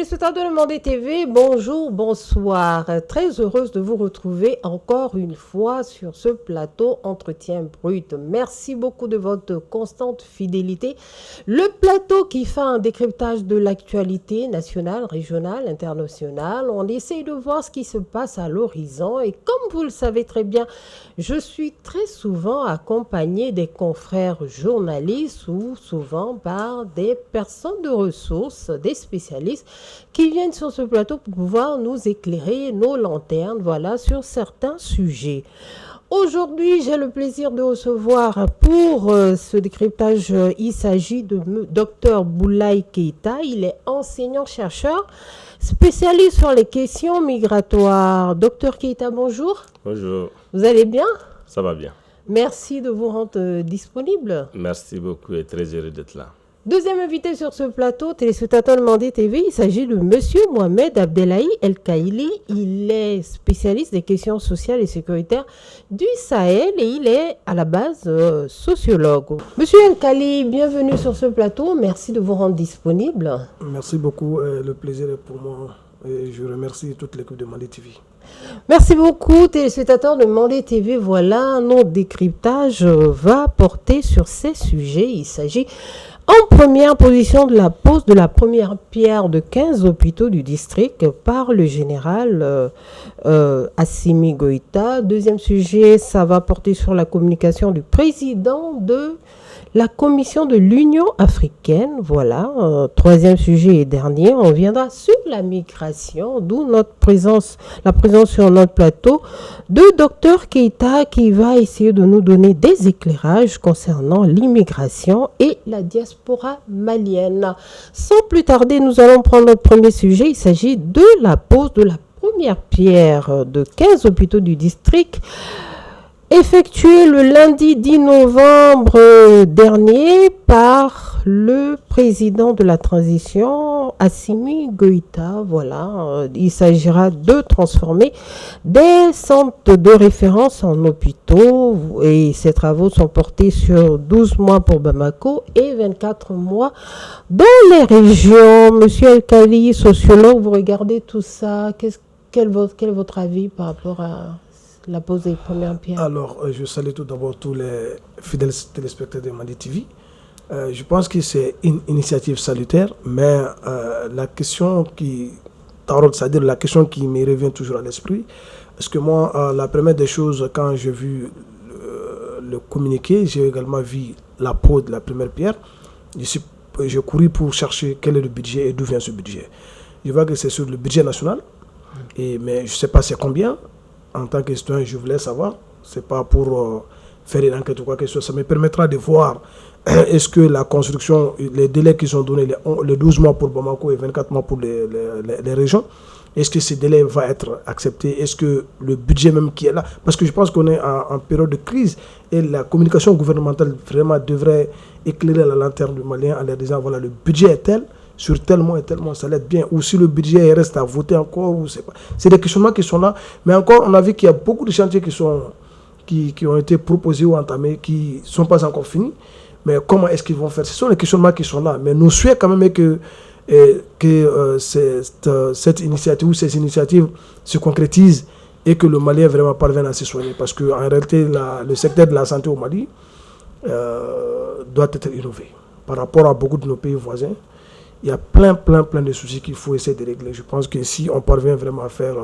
Téléspectateurs de Mandé TV, bonjour, bonsoir. Très heureuse de vous retrouver encore une fois sur ce plateau Entretien Brut. Merci beaucoup de votre constante fidélité. Le plateau qui fait un décryptage de l'actualité nationale, régionale, internationale. On essaye de voir ce qui se passe à l'horizon. Et comme vous le savez très bien, je suis très souvent accompagnée des confrères journalistes ou souvent par des personnes de ressources, des spécialistes qui viennent sur ce plateau pour pouvoir nous éclairer nos lanternes, voilà, sur certains sujets. Aujourd'hui, j'ai le plaisir de recevoir pour ce décryptage, il s'agit de Dr Boulaye Keita. Il est enseignant-chercheur, spécialiste sur les questions migratoires. Dr Keita, bonjour. Bonjour. Vous allez bien? Ça va bien. Merci de vous rendre disponible. Merci beaucoup et très heureux d'être là. Deuxième invité sur ce plateau, téléspectateur de Mandé TV, il s'agit de Monsieur Mohamed Abdellahi El Kaili. Il est spécialiste des questions sociales et sécuritaires du Sahel et il est à la base sociologue. Monsieur El Kaili, bienvenue sur ce plateau. Merci de vous rendre disponible. Merci beaucoup. Le plaisir est pour moi. Et je remercie toute l'équipe de Mandé TV. Merci beaucoup, téléspectateurs de Mandé TV. Voilà, notre décryptage va porter sur ces sujets. Il s'agit en première position de la pose de la première pierre de 15 hôpitaux du district par le général Assimi Goïta. Deuxième sujet, ça va porter sur la communication du président de la commission de l'Union africaine. Voilà. Troisième sujet et dernier, on viendra sur la migration, d'où la présence sur notre plateau de Dr Keita qui va essayer de nous donner des éclairages concernant l'immigration et la diaspora malienne. Sans plus tarder, nous allons prendre notre premier sujet. Il s'agit de la pose de la première pierre de 15 hôpitaux du district effectué le lundi 10 novembre dernier par le président de la transition, Assimi Goïta. Voilà, il s'agira de transformer des centres de référence en hôpitaux et ces travaux sont portés sur 12 mois pour Bamako et 24 mois dans les régions. Monsieur El Kaili, sociologue, vous regardez tout ça, quel est votre avis par rapport à la pose des premières pierres? Alors, je salue tout d'abord tous les fidèles téléspectateurs de Mandé TV. Je pense que c'est une initiative salutaire, mais la question qui taraude, c'est-à-dire la question qui me revient toujours à l'esprit, parce que moi, la première des choses, quand j'ai vu le communiqué, j'ai également vu la pose de la première pierre. J'ai couru pour chercher quel est le budget et d'où vient ce budget. Je vois que c'est sur le budget national, mais je ne sais pas c'est combien. En tant que citoyen, je voulais savoir. Ce n'est pas pour faire une enquête ou quoi que ce soit. Ça me permettra de voir est-ce que la construction, les délais qui sont donnés, les 12 mois pour Bamako et 24 mois pour les régions, est-ce que ces délais vont être acceptés? Est-ce que le budget même qui est là, parce que je pense qu'on est en période de crise et la communication gouvernementale vraiment devrait éclairer la lanterne du Malien en leur disant voilà, le budget est tel, sur tellement et tellement, ça l'aide bien. Ou si le budget reste à voter encore, ou c'est pas. C'est des questionnements qui sont là. Mais encore, on a vu qu'il y a beaucoup de chantiers qui ont été proposés ou entamés, qui ne sont pas encore finis. Mais comment est-ce qu'ils vont faire? Ce sont les questionnements qui sont là. Mais nous souhaitons quand même que cette initiative ou ces initiatives se concrétisent et que le Malien vraiment parvienne à se soigner. Parce qu'en réalité, le secteur de la santé au Mali doit être innové. Par rapport à beaucoup de nos pays voisins, il y a plein de soucis qu'il faut essayer de régler. Je pense que si on parvient vraiment à faire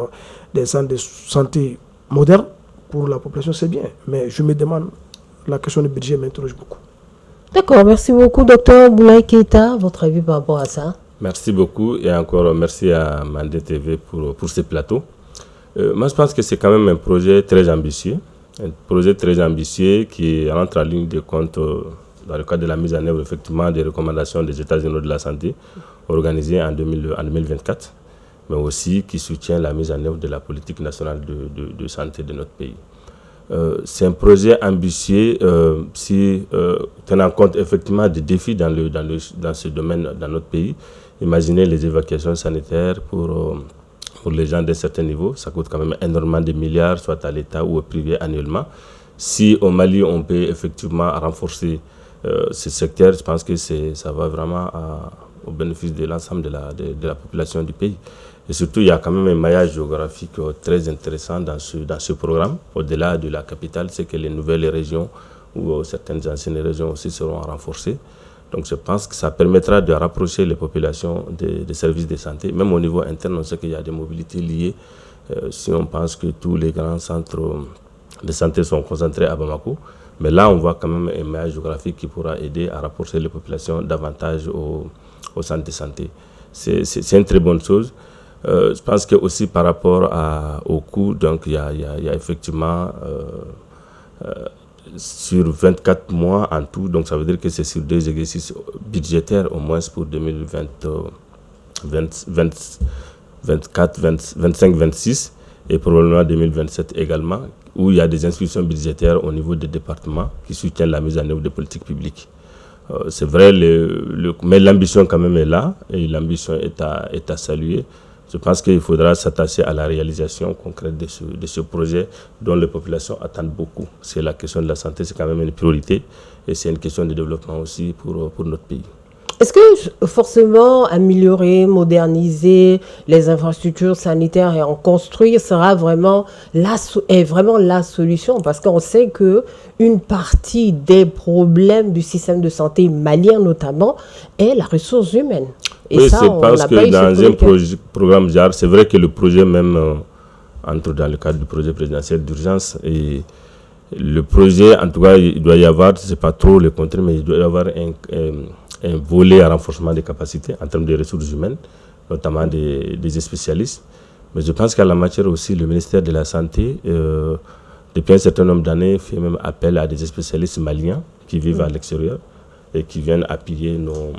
des centres de santé modernes pour la population, c'est bien. Mais je me demande, la question du budget m'interroge beaucoup. D'accord, merci beaucoup, Dr Boulaye Keita. Votre avis par rapport à ça? Merci beaucoup et encore merci à Mandé TV pour ce plateau. Moi, je pense que c'est quand même un projet très ambitieux. Un projet très ambitieux qui rentre en ligne de compte dans le cadre de la mise en œuvre effectivement des recommandations des États généraux de la santé organisées en 2024, mais aussi qui soutient la mise en œuvre de la politique nationale de santé de notre pays. C'est un projet ambitieux tenant compte effectivement des défis dans ce domaine dans notre pays. Imaginez les évacuations sanitaires pour les gens d'un certain niveau, ça coûte quand même énormément de milliards, soit à l'État ou au privé annuellement. Si au Mali on peut effectivement renforcer ce secteur, je pense que ça va vraiment au bénéfice de l'ensemble de la population du pays. Et surtout, il y a quand même un maillage géographique très intéressant dans ce programme. Au-delà de la capitale, c'est que les nouvelles régions ou certaines anciennes régions aussi seront renforcées. Donc je pense que ça permettra de rapprocher les populations des services de santé. Même au niveau interne, on sait qu'il y a des mobilités liées. Si on pense que tous les grands centres de santé sont concentrés à Bamako, mais là on voit quand même un maillage géographique qui pourra aider à rapprocher les populations davantage au centre de santé. C'est une très bonne chose. Je pense que aussi par rapport au coût, donc il y a effectivement sur 24 mois en tout, donc ça veut dire que c'est sur 2 exercices budgétaires au moins pour 2024, 25, 26 et probablement 2027 également, où il y a des inscriptions budgétaires au niveau des départements qui soutiennent la mise en œuvre des politiques publiques. C'est vrai, mais l'ambition quand même est là et l'ambition est à saluer. Je pense qu'il faudra s'attacher à la réalisation concrète de ce projet dont les populations attendent beaucoup. C'est la question de la santé, c'est quand même une priorité et c'est une question de développement aussi pour notre pays. Est-ce que forcément améliorer, moderniser les infrastructures sanitaires et en construire sera vraiment la solution? Parce qu'on sait qu'une partie des problèmes du système de santé malien notamment est la ressource humaine. Et oui, c'est parce que dans un programme JAR, c'est vrai que le projet même entre dans le cadre du projet présidentiel d'urgence et le projet, en tout cas, il doit y avoir, je ne sais pas trop le contraire, mais il doit y avoir un volet à renforcement des capacités en termes de ressources humaines, notamment des spécialistes. Mais je pense qu'à la matière aussi, le ministère de la Santé, depuis un certain nombre d'années, fait même appel à des spécialistes maliens qui vivent à l'extérieur et qui viennent appuyer nos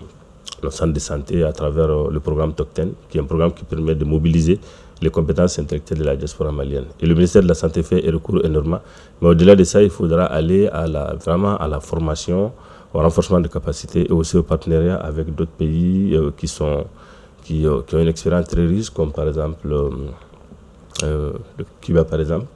centres de santé à travers le programme TOCTEN, qui est un programme qui permet de mobiliser les compétences intellectuelles de la diaspora malienne. Et le ministère de la Santé fait un recours énormément. Mais au-delà de ça, il faudra aller vraiment à la formation, au renforcement de capacités et aussi au partenariat avec d'autres pays qui ont une expérience très riche, comme par exemple le Cuba, par exemple,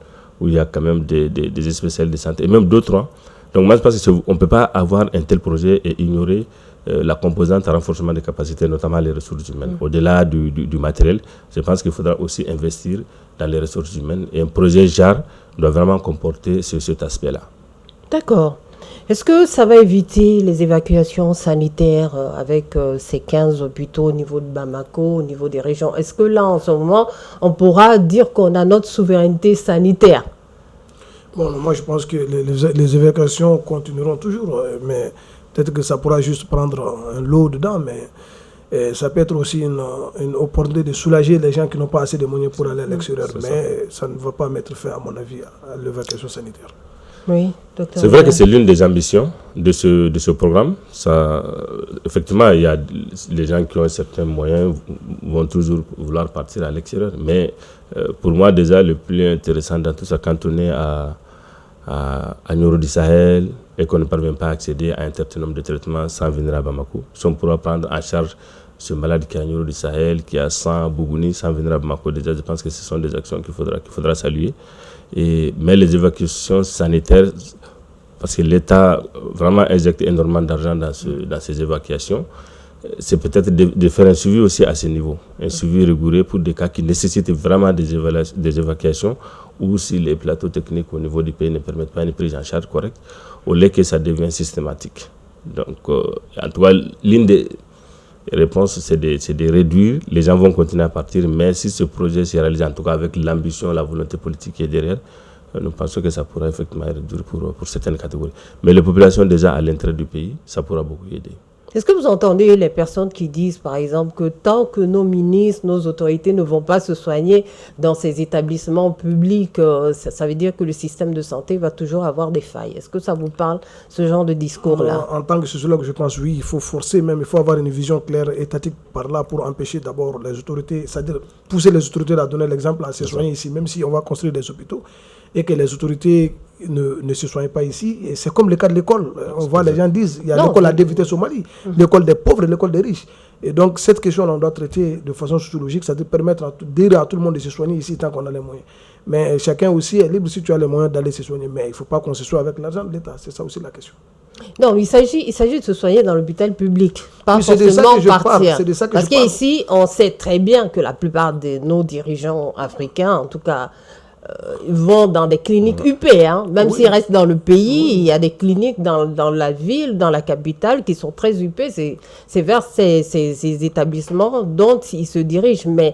où il y a quand même des spécialistes de santé, et même d'autres. Hein. Donc moi, je pense qu'on ne peut pas avoir un tel projet et ignorer la composante renforcement des capacités, notamment les ressources humaines. Au-delà du matériel, je pense qu'il faudra aussi investir dans les ressources humaines. Et un projet JAR doit vraiment comporter cet aspect-là. D'accord. Est-ce que ça va éviter les évacuations sanitaires avec ces 15 hôpitaux au niveau de Bamako, au niveau des régions? Est-ce que là, en ce moment, on pourra dire qu'on a notre souveraineté sanitaire? Bon, moi, je pense que les évacuations continueront toujours, mais peut-être que ça pourra juste prendre un lot dedans, mais ça peut être aussi une opportunité de soulager les gens qui n'ont pas assez de moyens pour aller à l'extérieur. Mais ça ne va pas mettre fin, à mon avis, à l'évacuation sanitaire. Oui, docteur. C'est vrai que c'est l'une des ambitions de ce programme. Effectivement, il y a les gens qui ont certains moyens vont toujours vouloir partir à l'extérieur. Mais pour moi, déjà, le plus intéressant dans tout ça, quand on est à Nioro du Sahel et qu'on ne parvient pas à accéder à un certain nombre de traitements sans venir à Bamako, si on pourra prendre en charge ce malade qui est à Nioro du Sahel, qui a 100 Bougouni sans venir à Bamako, déjà, je pense que ce sont des actions qu'il faudra saluer. Mais les évacuations sanitaires, parce que l'État vraiment injecte énormément d'argent dans ces évacuations, c'est peut-être de faire un suivi aussi à ce niveau, un suivi rigoureux pour des cas qui nécessitent vraiment des évacuations ou si les plateaux techniques au niveau du pays ne permettent pas une prise en charge correcte, au lieu que ça devient systématique. Donc, en tout cas, l'une des réponses, c'est de réduire. Les gens vont continuer à partir, mais si ce projet se réalise, en tout cas avec l'ambition, la volonté politique qui est derrière, nous pensons que ça pourra effectivement réduire pour certaines catégories. Mais les populations déjà à l'intérieur du pays, ça pourra beaucoup aider. Est-ce que vous entendez les personnes qui disent, par exemple, que tant que nos ministres, nos autorités ne vont pas se soigner dans ces établissements publics, ça veut dire que le système de santé va toujours avoir des failles? Est-ce que ça vous parle, ce genre de discours-là? En tant que sociologue, je pense oui, il faut forcer même, il faut avoir une vision claire, étatique par là pour empêcher d'abord les autorités, c'est-à-dire pousser les autorités à donner l'exemple, à se soigner ici, même si on va construire des hôpitaux et que les autorités ne se soignent pas ici. Et c'est comme le cas de l'école. On voit, les gens disent, il y a l'école à deux vitesses au Mali, l'école des pauvres et l'école des riches. Et donc, cette question, on doit traiter de façon sociologique, c'est-à-dire permettre dire à tout le monde de se soigner ici tant qu'on a les moyens. Mais chacun aussi est libre si tu as les moyens d'aller se soigner. Mais il ne faut pas qu'on se soit avec l'argent de l'État. C'est ça aussi la question. Non, il s'agit de se soigner dans l'hôpital public, pas Mais c'est de ça forcément que je partir. parle, c'est de ça que Parce je parle. qu'ici, on sait très bien que la plupart de nos dirigeants africains, en tout cas, vont dans des cliniques UP, hein. Même Oui. s'ils restent dans le pays, il y a des cliniques dans la ville, dans la capitale, qui sont très UP. C'est vers ces établissements dont ils se dirigent. Mais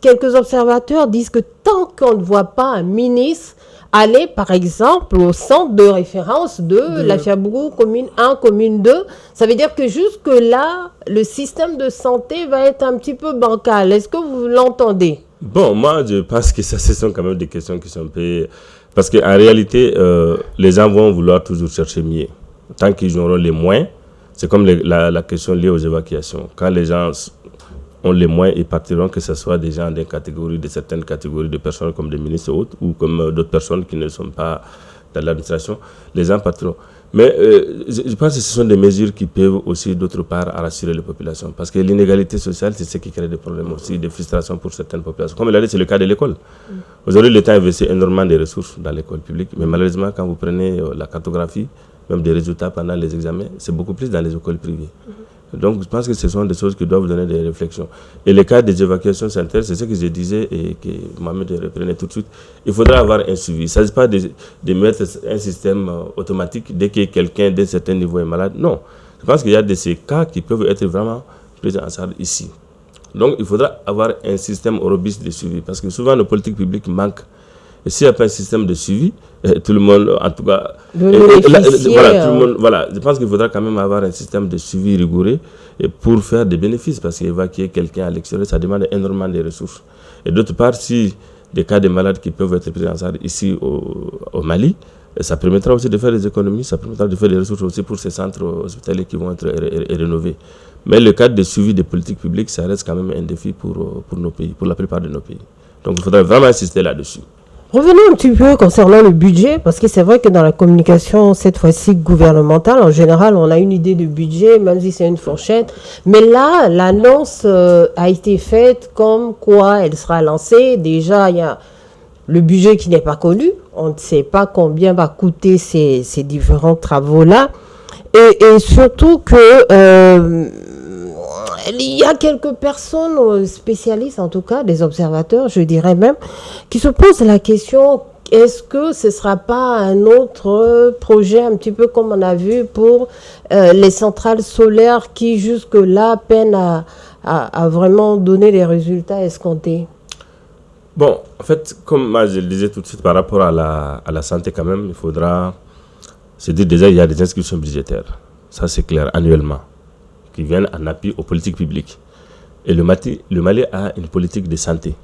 quelques observateurs disent que tant qu'on ne voit pas un ministre aller, par exemple, au centre de référence de la Chabougou, commune 1, commune 2, ça veut dire que jusque-là, le système de santé va être un petit peu bancal. Est-ce que vous l'entendez? Bon, moi, je pense que ça, ce sont quand même des questions qui sont un peu... Parce qu'en réalité, les gens vont vouloir toujours chercher mieux. Tant qu'ils auront les moyens, c'est comme la question liée aux évacuations. Quand les gens ont les moyens, ils partiront, que ce soit des gens de certaines catégories de personnes comme des ministres et autres, ou comme d'autres personnes qui ne sont pas dans l'administration, les gens partiront. Mais je pense que ce sont des mesures qui peuvent aussi, d'autre part, rassurer les populations. Parce que l'inégalité sociale, c'est ce qui crée des problèmes aussi, des frustrations pour certaines populations. Comme il a dit, c'est le cas de l'école. Aujourd'hui, l'État investit énormément de ressources dans l'école publique. Mais malheureusement, quand vous prenez la cartographie, même des résultats pendant les examens, c'est beaucoup plus dans les écoles privées. Donc, je pense que ce sont des choses qui doivent donner des réflexions. Et le cas des évacuations sanitaires, c'est ce que je disais et que Mohamed reprenait tout de suite. Il faudra avoir un suivi. Il ne s'agit pas de mettre un système automatique dès que quelqu'un d'un certain niveau est malade. Non. Je pense qu'il y a de ces cas qui peuvent être vraiment pris en charge ici. Donc, il faudra avoir un système robuste de suivi parce que souvent, nos politiques publiques manquent. Et s'il n'y a pas un système de suivi, tout le monde, en tout cas, voilà, je pense qu'il faudra quand même avoir un système de suivi rigoureux pour faire des bénéfices, parce qu'évacuer quelqu'un à l'extérieur, ça demande énormément de ressources. Et d'autre part, si des cas de malades qui peuvent être pris en charge ici au Mali, ça permettra aussi de faire des économies, ça permettra de faire des ressources aussi pour ces centres hospitaliers qui vont être rénovés. Mais le cadre de suivi des politiques publiques, ça reste quand même un défi pour nos pays, pour la plupart de nos pays. Donc il faudra vraiment insister là-dessus. Revenons un petit peu concernant le budget, parce que c'est vrai que dans la communication, cette fois-ci gouvernementale, en général, on a une idée de budget, même si c'est une fourchette. Mais là, l'annonce a été faite comme quoi elle sera lancée. Déjà, il y a le budget qui n'est pas connu. On ne sait pas combien va coûter ces différents travaux-là. Et surtout que... il y a quelques personnes spécialistes, en tout cas, des observateurs, je dirais même, qui se posent la question, est-ce que ce ne sera pas un autre projet, un petit peu comme on a vu pour les centrales solaires qui, jusque-là, peinent à vraiment donner les résultats escomptés? Bon, en fait, comme moi je le disais tout de suite, par rapport à la santé quand même, il faudra se dire déjà il y a des inscriptions budgétaires. Ça, c'est clair, annuellement, qui viennent en appui aux politiques publiques. Et le Mali a une politique de santé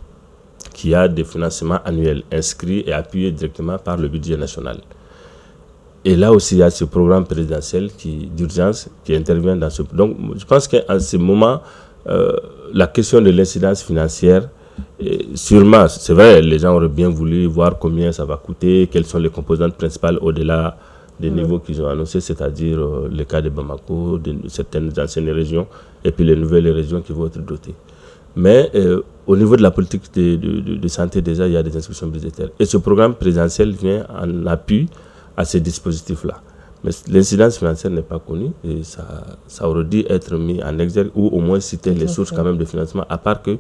qui a des financements annuels inscrits et appuyés directement par le budget national. Et là aussi, il y a ce programme présidentiel d'urgence qui intervient dans ce... Donc, je pense qu'en ce moment, la question de l'incidence financière, sûrement, c'est vrai, les gens auraient bien voulu voir combien ça va coûter, quelles sont les composantes principales au-delà des niveaux qu'ils ont annoncés, c'est-à-dire le cas de Bamako, de certaines anciennes régions, et puis les nouvelles régions qui vont être dotées. Mais au niveau de la politique de santé, déjà, il y a des inscriptions budgétaires. Et ce programme présidentiel vient en appui à ces dispositifs-là. Mais l'incidence financière n'est pas connue et ça aurait dû être mis en exergue ou au moins citer les sources quand même de financement, à part que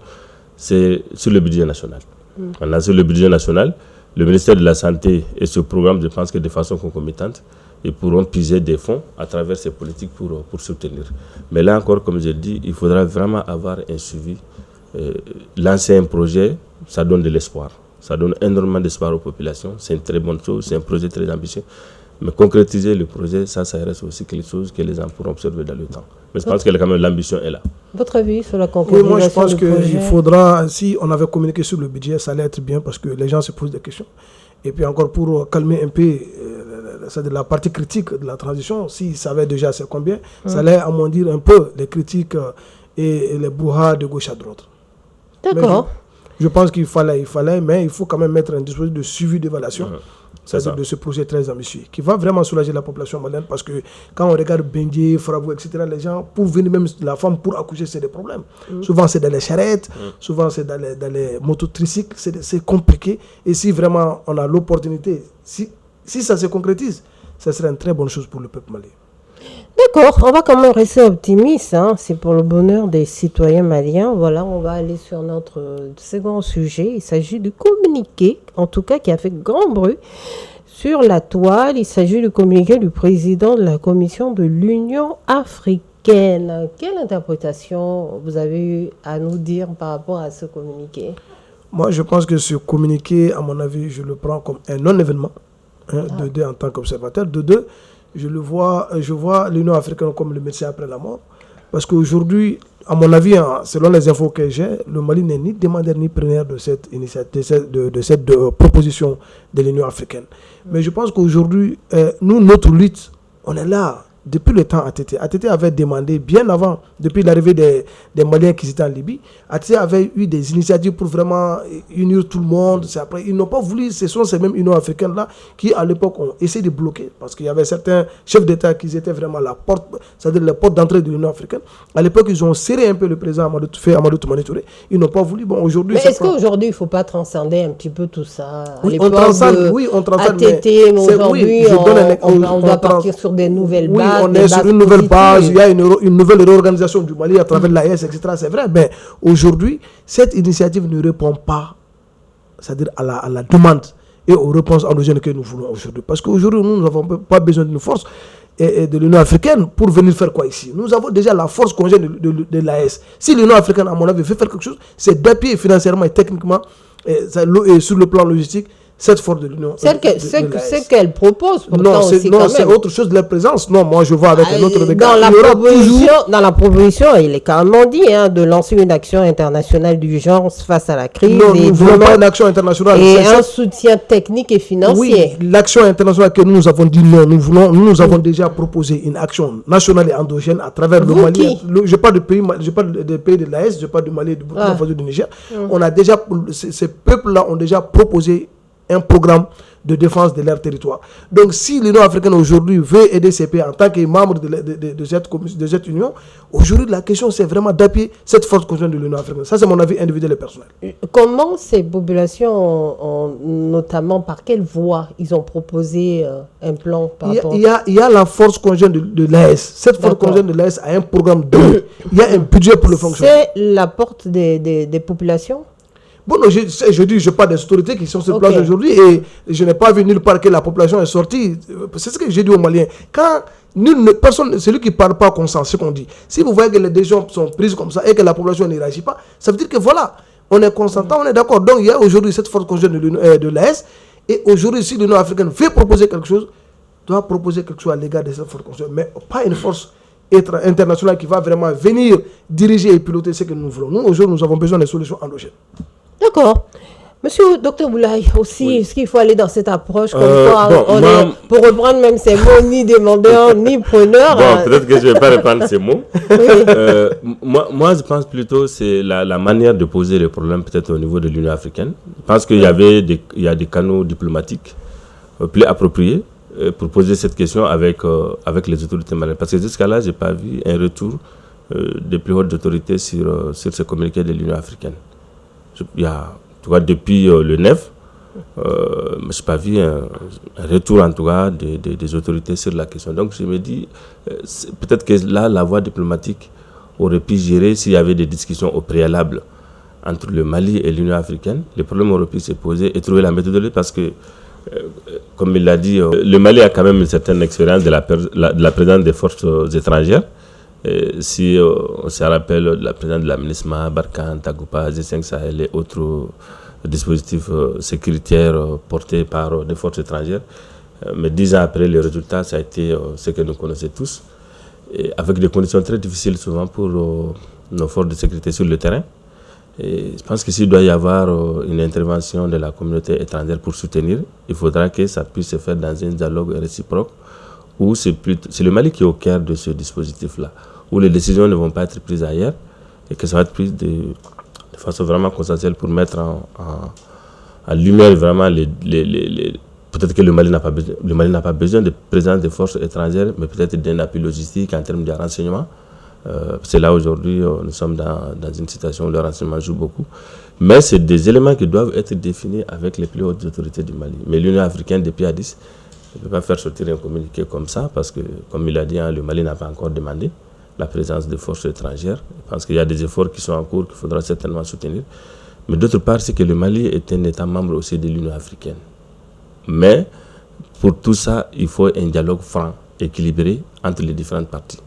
c'est sur le budget national. Maintenant, sur le budget national, le ministère de la Santé et ce programme, je pense que de façon concomitante, ils pourront puiser des fonds à travers ces politiques pour soutenir. Mais là encore, comme je le dis, il faudra vraiment avoir un suivi. Lancer un projet, ça donne de l'espoir. Ça donne énormément d'espoir aux populations. C'est une très bonne chose, c'est un projet très ambitieux. Mais concrétiser le projet, ça reste aussi quelque chose que les gens pourront observer dans le temps. Mais je pense que quand même l'ambition est là. Votre avis sur la concrétisation? Oui, moi je pense qu'il faudra, si on avait communiqué sur le budget, ça allait être bien parce que les gens se posent des questions. Et puis encore pour calmer un peu la partie critique de la transition, s'ils savaient déjà c'est combien, ça allait amondir un peu les critiques et les brouhahas de gauche à droite. D'accord. Je pense qu'il fallait, mais il faut quand même mettre un dispositif de suivi d'évaluation. C'est-à-dire de ce projet très ambitieux, qui va vraiment soulager la population malienne, parce que quand on regarde Bengué, Frabou, etc., les gens, pour venir, même la femme pour accoucher, c'est des problèmes. Souvent, c'est dans les charrettes, souvent, c'est dans les mototricycles, c'est compliqué. Et si vraiment on a l'opportunité, si ça se concrétise, ça serait une très bonne chose pour le peuple malien. D'accord, on va quand même rester optimiste, hein. C'est pour le bonheur des citoyens maliens. Voilà, on va aller sur notre second sujet. Il s'agit du communiqué, en tout cas qui a fait grand bruit sur la toile. Il s'agit du communiqué du président de la Commission de l'Union africaine. Quelle interprétation vous avez eu à nous dire par rapport à ce communiqué? Moi, je pense que ce communiqué, à mon avis, je le prends comme un non-événement. De deux, en tant qu'observateur. De deux, je vois l'Union africaine comme le médecin après la mort. Parce qu'aujourd'hui, à mon avis, selon les infos que j'ai, le Mali n'est ni demandeur ni preneur de cette initiative, de cette proposition de l'Union africaine. Mais je pense qu'aujourd'hui, nous, notre lutte, on est là. Depuis le temps ATT. ATT avait demandé, bien avant, depuis l'arrivée des Maliens qui étaient en Libye, ATT avait eu des initiatives pour vraiment unir tout le monde. Après, ils n'ont pas voulu, ce sont ces mêmes Unions africaines-là qui, à l'époque, ont essayé de bloquer, parce qu'il y avait certains chefs d'État qui étaient vraiment la porte, c'est-à-dire la porte d'entrée de l'Union africaine. À l'époque, ils ont serré un peu le président Amadou Toumani Touré. Ils n'ont pas voulu. Bon, aujourd'hui. Mais est-ce qu'aujourd'hui, il ne faut pas transcender un petit peu tout ça? Oui, on transcende. ATT, mais aujourd'hui, on doit partir sur des nouvelles bases. On est sur une nouvelle base, il y a une nouvelle réorganisation du Mali à travers l'AES, etc. C'est vrai, mais aujourd'hui, cette initiative ne répond pas, c'est-à-dire à la demande et aux réponses endogènes que nous voulons aujourd'hui. Parce qu'aujourd'hui, nous n'avons pas besoin d'une force et de l'Union africaine pour venir faire quoi ici? Nous avons déjà la force conjointe de l'AES. Si l'Union africaine, à mon avis, veut faire quelque chose, c'est d'appuyer financièrement et techniquement et sur le plan logistique cette force de l'Union. C'est qu'elle propose. Non, c'est autre chose de la présence. Non, moi je vois avec un autre regard. Dans la proposition, il est carrément dit de lancer une action internationale d'urgence face à la crise. Non, nous ne voulons pas une action internationale. Et un soutien technique et financier. Oui, l'action internationale que nous avons dit non, nous avons déjà proposé une action nationale et endogène à travers le Mali. Je parle des pays de l'AES, je parle du Mali, du Burkina Faso, du Niger. On a déjà, ces peuples-là ont déjà proposé un programme de défense de leur territoire. Donc, si l'Union africaine aujourd'hui veut aider ces pays en tant que membre de cette union, aujourd'hui, la question, c'est vraiment d'appuyer cette force conjointe de l'Union africaine. Ça, c'est mon avis individuel et personnel. Comment ces populations, notamment par quelle voie, ils ont proposé un plan par rapport... Il y a la force conjointe de l'AES. Cette force conjointe de l'AES a un programme il y a un budget pour le fonctionnement. C'est la porte des populations? Bon, non, je parle des autorités qui sont sur place aujourd'hui et je n'ai pas vu nulle part que la population est sortie. C'est ce que j'ai dit aux Maliens. Quand personne, celui qui ne parle pas consent, ce qu'on dit. Si vous voyez que les décisions sont prises comme ça et que la population ne réagit pas, ça veut dire que voilà, on est consentant, on est d'accord. Donc il y a aujourd'hui cette force conjointe de l'AES et aujourd'hui, si l'Union africaine veut proposer quelque chose, doit proposer quelque chose à l'égard de cette force conjointe, mais pas une force internationale qui va vraiment venir diriger et piloter ce que nous voulons. Nous, aujourd'hui, nous avons besoin de solutions endogènes. D'accord. Monsieur Dr Boulaye, aussi, est-ce qu'il faut aller dans cette approche comme pour reprendre même ces mots, ni demandeur, ni preneur? Bon, peut-être que je ne vais pas reprendre ces mots. Moi, je pense plutôt que c'est la manière de poser les problèmes peut-être au niveau de l'Union africaine. Je pense qu'il y a des canaux diplomatiques plus appropriés pour poser cette question avec les autorités maliennes. Parce que jusqu'à là, je n'ai pas vu un retour des plus hautes autorités sur ce communiqué de l'Union africaine. Il y a, en tout cas, depuis le 9, je n'ai pas vu un retour, en tout cas, des autorités sur la question. Donc, je me dis, peut-être que là, la voie diplomatique aurait pu gérer s'il y avait des discussions au préalable entre le Mali et l'Union africaine. Les problèmes auraient pu se poser et trouver la méthodologie parce que, comme il l'a dit, le Mali a quand même une certaine expérience de la présence des forces étrangères. Si on se rappelle de la présence de la MINUSMA, Barkhane, Takuba, G5 Sahel et autres dispositifs sécuritaires portés par des forces étrangères. Mais 10 ans après, le résultat, ça a été ce que nous connaissons tous, et avec des conditions très difficiles souvent pour nos forces de sécurité sur le terrain. Et je pense que s'il doit y avoir une intervention de la communauté étrangère pour soutenir, il faudra que ça puisse se faire dans un dialogue réciproque, où c'est le Mali qui est au cœur de ce dispositif-là, où les décisions ne vont pas être prises ailleurs et que ça va être prise de façon vraiment consensuelle pour mettre en lumière vraiment peut-être que le Mali n'a pas besoin de présence des forces étrangères, mais peut-être d'un appui logistique en termes de renseignement. C'est là aujourd'hui, nous sommes dans une situation où le renseignement joue beaucoup. Mais c'est des éléments qui doivent être définis avec les plus hautes autorités du Mali. Mais l'Union africaine, depuis Addis, ne peut pas faire sortir un communiqué comme ça parce que, comme il a dit, le Mali n'a pas encore demandé la présence de forces étrangères. Je pense qu'il y a des efforts qui sont en cours qu'il faudra certainement soutenir. Mais d'autre part, c'est que le Mali est un État membre aussi de l'Union africaine. Mais pour tout ça, il faut un dialogue franc, équilibré entre les différentes parties.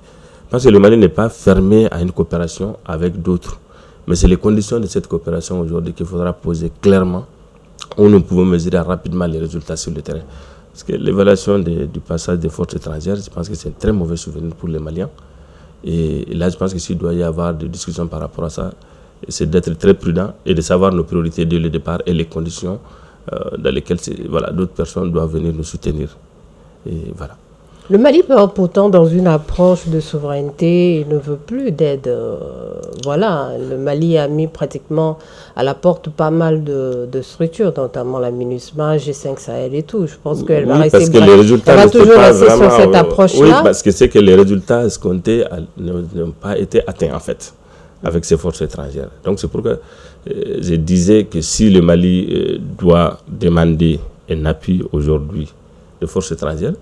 Parce que le Mali n'est pas fermé à une coopération avec d'autres. Mais c'est les conditions de cette coopération aujourd'hui qu'il faudra poser clairement, où nous pouvons mesurer rapidement les résultats sur le terrain. Parce que l'évaluation du passage des forces étrangères, je pense que c'est un très mauvais souvenir pour les Maliens. Et là, je pense que s'il doit y avoir des discussions par rapport à ça, c'est d'être très prudent et de savoir nos priorités dès le départ et les conditions dans lesquelles d'autres personnes doivent venir nous soutenir. Et voilà. Le Mali, pourtant, dans une approche de souveraineté, il ne veut plus d'aide. Le Mali a mis pratiquement à la porte pas mal de structures, notamment la MINUSMA, G5 Sahel et tout. Je pense qu'elle va rester. Parce que les résultats elle va toujours rester vraiment, sur cette approche-là. Oui, parce que c'est que les résultats escomptés n'ont pas été atteints, en fait, avec ces forces étrangères. Donc, c'est pourquoi je disais que si le Mali doit demander un appui aujourd'hui de forces étrangères,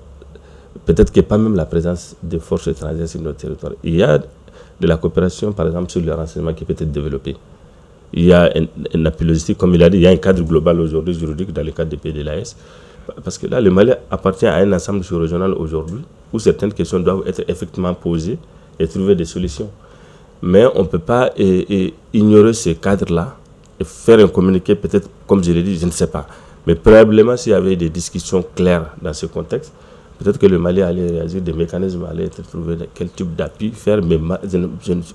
peut-être qu'il n'y a pas même la présence de forces étrangères sur notre territoire. Il y a de la coopération, par exemple, sur le renseignement qui peut être développé. Il y a un appui logistique, comme il a dit, il y a un cadre global aujourd'hui juridique dans le cadre des pays de l'AES. Parce que là, le Mali appartient à un ensemble sous-régional aujourd'hui où certaines questions doivent être effectivement posées et trouver des solutions. Mais on ne peut pas ignorer ce cadre-là et faire un communiqué, peut-être, comme je l'ai dit, je ne sais pas. Mais probablement, s'il y avait des discussions claires dans ce contexte, peut-être que le Mali allait réagir, des mécanismes allaient être trouvés, quel type d'appui faire. Mais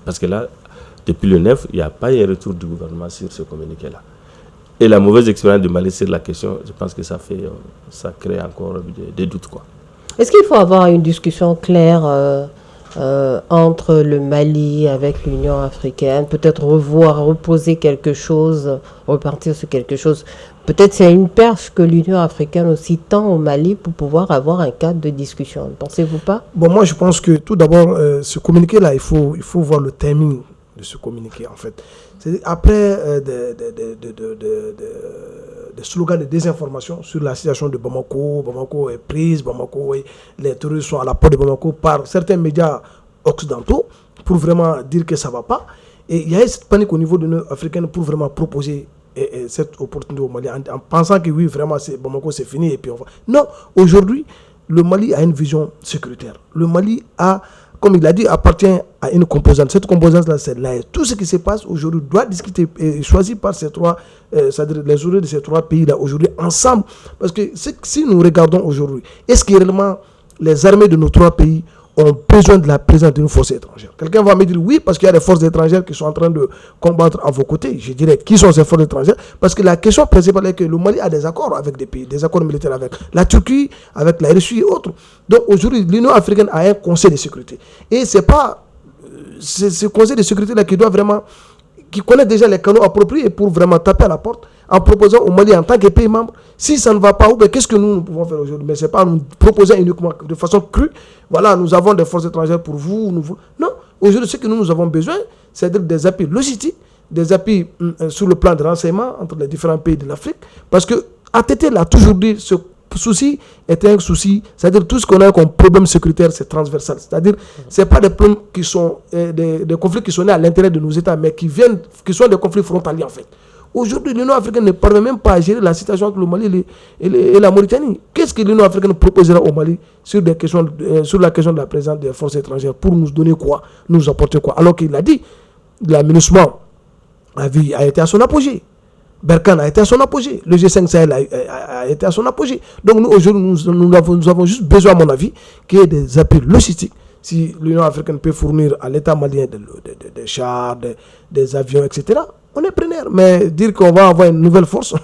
parce que là, depuis le 9, il n'y a pas eu un retour du gouvernement sur ce communiqué-là. Et la mauvaise expérience du Mali sur la question, je pense que ça crée encore des doutes, quoi. Est-ce qu'il faut avoir une discussion claire entre le Mali avec l'Union africaine, peut-être reposer quelque chose, repartir sur quelque chose? Peut-être c'est une perche que l'Union africaine aussi tend au Mali pour pouvoir avoir un cadre de discussion. Ne pensez-vous pas? Bon, moi, je pense que tout d'abord, ce communiqué-là, il faut voir le timing de ce communiqué, en fait. C'est après des slogans de désinformation sur la situation de Bamako. Bamako est prise, les terroristes sont à la porte de Bamako par certains médias occidentaux pour vraiment dire que ça ne va pas. Et il y a cette panique au niveau de l'Union africaine pour vraiment proposer cette opportunité au Mali en pensant que oui, vraiment, Bamako c'est fini et puis on va. Non, aujourd'hui, le Mali a une vision sécuritaire. Le Mali a, comme il a dit, appartient à une composante. Cette composante-là, c'est l'AES. Tout ce qui se passe aujourd'hui doit discuter et choisi par ces trois, c'est-à-dire les autorités de ces trois pays-là aujourd'hui ensemble. Parce que si nous regardons aujourd'hui, est-ce que réellement les armées de nos trois pays ont besoin de la présence d'une force étrangère? Quelqu'un va me dire oui, parce qu'il y a des forces étrangères qui sont en train de combattre à vos côtés. Je dirais, qui sont ces forces étrangères? Parce que la question principale est que le Mali a des accords avec des pays, des accords militaires avec la Turquie, avec la Russie et autres. Donc aujourd'hui, l'Union africaine a un conseil de sécurité. Et c'est pas ce conseil de sécurité-là qui doit vraiment, qui connaît déjà les canaux appropriés pour vraiment taper à la porte en proposant au Mali en tant que pays membre, si ça ne va pas, qu'est-ce que nous pouvons faire aujourd'hui? Mais ce n'est pas nous proposer uniquement de façon crue, voilà, nous avons des forces étrangères pour vous. Non, aujourd'hui, ce que nous avons besoin, c'est des appuis logistiques, des appuis sur le plan de renseignement entre les différents pays de l'Afrique, parce que ATT l'a toujours dit, ce souci est un souci, c'est-à-dire tout ce qu'on a comme problème sécuritaire, c'est transversal. C'est-à-dire, ce n'est pas des problèmes qui sont, des conflits qui sont nés à l'intérieur de nos États, mais qui sont des conflits frontaliers en fait. Aujourd'hui, l'Union africaine ne parvient même pas à gérer la situation entre le Mali et la Mauritanie. Qu'est-ce que l'Union africaine proposera au Mali sur la question de la présence des forces étrangères pour nous donner quoi, nous apporter quoi? Alors qu'il a dit, la MINUSMA a été à son apogée. Berkane a été à son apogée. Le G5 Sahel a été à son apogée. Donc nous, aujourd'hui, nous avons juste besoin, à mon avis, qu'il y ait des appuis logistiques. Si l'Union africaine peut fournir à l'État malien des chars, des avions, etc., on est preneur. Mais dire qu'on va avoir une nouvelle force,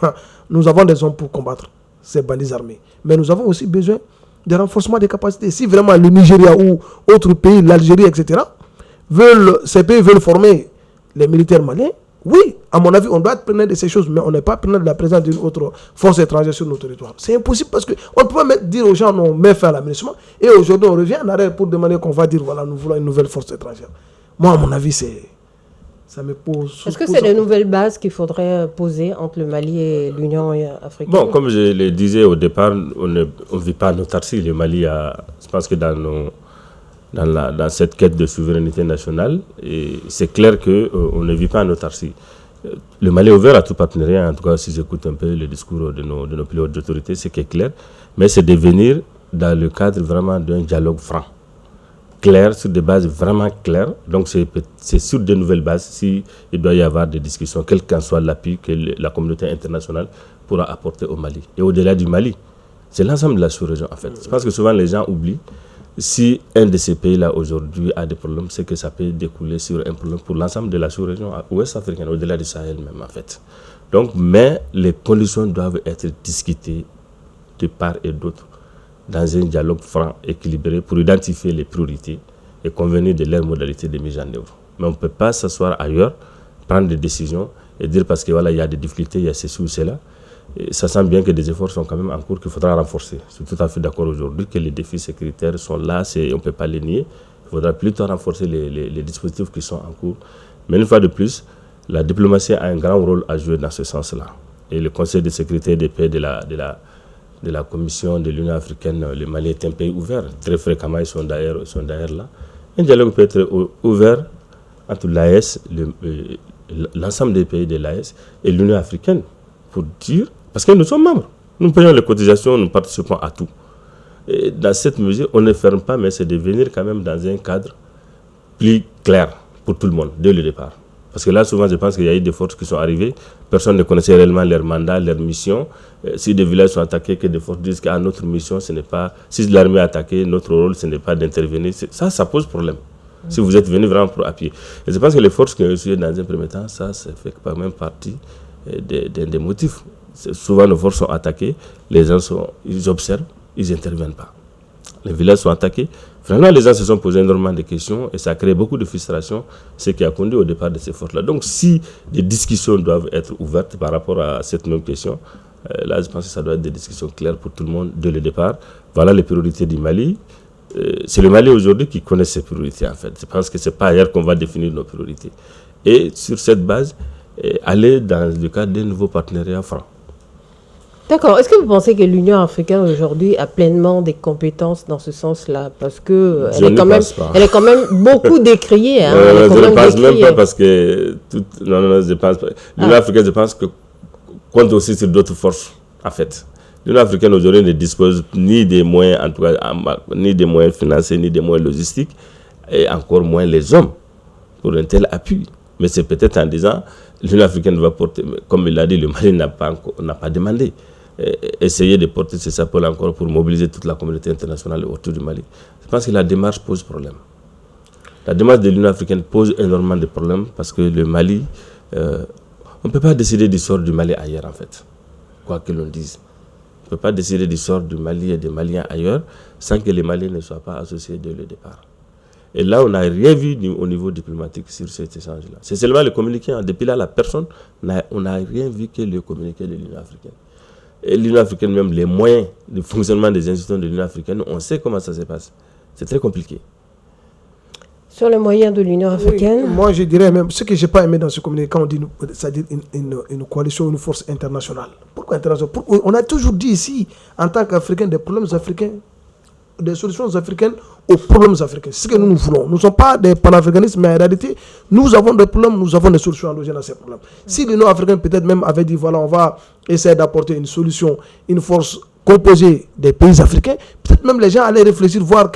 nous avons des hommes pour combattre ces bandits armés. Mais nous avons aussi besoin de renforcement des capacités. Si vraiment le Nigeria ou autres pays, l'Algérie, etc., ces pays veulent former les militaires maliens, oui, à mon avis, on doit être preneur de ces choses, mais on n'est pas preneur de la présence d'une autre force étrangère sur nos territoires. C'est impossible parce qu'on ne peut pas dire aux gens non, mais faire l'aménagement. Et aujourd'hui, on revient en arrière pour demander qu'on va dire voilà, nous voulons une nouvelle force étrangère. Moi, à mon avis, ça me pose... Est-ce que c'est de nouvelles bases qu'il faudrait poser entre le Mali et l'Union africaine? Bon, comme je le disais au départ, on ne vit pas en autarcie. Le Mali je pense que dans cette quête de souveraineté nationale, et c'est clair qu'on ne vit pas en autarcie. Le Mali est ouvert à tout partenariat, en tout cas si j'écoute un peu le discours de nos plus hautes autorités, c'est qui est clair, mais c'est de venir dans le cadre vraiment d'un dialogue franc, clair, sur des bases vraiment claires. Donc c'est sur de nouvelles bases, s'il doit y avoir des discussions, quel qu'en soit l'appui que la communauté internationale pourra apporter au Mali. Et au-delà du Mali, c'est l'ensemble de la sous-région en fait. Je pense que souvent les gens oublient, si un de ces pays-là aujourd'hui a des problèmes, c'est que ça peut découler sur un problème pour l'ensemble de la sous-région ouest africaine, au-delà du Sahel même en fait. Donc, mais les conditions doivent être discutées de part et d'autre dans un dialogue franc, équilibré, pour identifier les priorités et convenir de leurs modalités de mise en œuvre. Mais on ne peut pas s'asseoir ailleurs, prendre des décisions et dire parce que voilà, il y a des difficultés, il y a ceci ou cela. Et ça semble bien que des efforts sont quand même en cours qu'il faudra renforcer. Je suis tout à fait d'accord aujourd'hui que les défis sécuritaires sont là, on ne peut pas les nier. Il faudra plutôt renforcer les dispositifs qui sont en cours. Mais une fois de plus, la diplomatie a un grand rôle à jouer dans ce sens-là. Et le Conseil de sécurité des pays de la Commission de l'Union africaine, le Mali est un pays ouvert. Très fréquemment, ils sont d'ailleurs là. Un dialogue peut être ouvert entre l'AES, l'ensemble des pays de l'AES et l'Union africaine, pour dire, parce que nous sommes membres, nous payons les cotisations, nous participons à tout. Et dans cette mesure, on ne ferme pas, mais c'est de venir quand même dans un cadre plus clair pour tout le monde, dès le départ. Parce que là, souvent, je pense qu'il y a eu des forces qui sont arrivées, personne ne connaissait réellement leur mandat, leur mission. Si des villages sont attaqués, que des forces disent qu'à notre mission, ce n'est pas... Si l'armée est attaquée, notre rôle, ce n'est pas d'intervenir. Ça pose problème. Si vous êtes venu vraiment pour appuyer. Et je pense que les forces qui ont essayé dans un premier temps, ça fait quand même partie des motifs. Souvent, nos forces sont attaquées, les gens ils observent, ils n'interviennent pas. Les villages sont attaqués. Vraiment, les gens se sont posés énormément de questions et ça a créé beaucoup de frustration, ce qui a conduit au départ de ces forces-là. Donc, si des discussions doivent être ouvertes par rapport à cette même question, là, je pense que ça doit être des discussions claires pour tout le monde dès le départ. Voilà les priorités du Mali. C'est le Mali aujourd'hui qui connaît ses priorités, en fait. Je pense que ce n'est pas ailleurs qu'on va définir nos priorités. Et sur cette base, aller dans le cadre d'un nouveau partenariat franc. D'accord. Est-ce que vous pensez que l'Union africaine aujourd'hui a pleinement des compétences dans ce sens-là? Parce que elle est quand même beaucoup décriée. Hein, je ne pense même pas parce que... Non, je pense pas. L'Union africaine, je pense que compte aussi sur d'autres forces, en fait. L'Union africaine aujourd'hui ne dispose ni des moyens, en tout cas, ni des moyens financiers, ni des moyens logistiques, et encore moins les hommes pour un tel appui. Mais c'est peut-être en disant, l'Union africaine va porter, comme il l'a dit, le Mali n'a pas demandé. Essayer de porter ces appels encore pour mobiliser toute la communauté internationale autour du Mali. Je pense que la démarche pose problème. La démarche de l'Union africaine pose énormément de problèmes parce que le Mali, on ne peut pas décider du sort du Mali ailleurs en fait, quoi que l'on dise. On ne peut pas décider du sort du Mali et des Maliens ailleurs sans que les Maliens ne soient pas associés dès le départ. Et là, on n'a rien vu au niveau diplomatique sur cet échange-là. C'est seulement le communiqué. Hein. Depuis là, la personne, on n'a rien vu que le communiqué de l'Union africaine. Et l'Union africaine, même les moyens de fonctionnement des institutions de l'Union africaine, on sait comment ça se passe. C'est très compliqué. Sur les moyens de l'Union africaine, moi, je dirais même, ce que je n'ai pas aimé dans ce communiqué, quand on dit, c'est-à-dire une coalition, une force internationale. Pourquoi internationale? On a toujours dit ici, en tant qu'Africains, des problèmes africains, des solutions africaines aux problèmes africains. C'est ce que nous voulons. Nous ne sommes pas des panafricanistes, mais en réalité, nous avons des problèmes, nous avons des solutions à loger dans ces problèmes. Si l'Union africaine peut-être même avait dit, voilà, on va essayer d'apporter une solution, une force composée des pays africains, peut-être même les gens allaient réfléchir, voir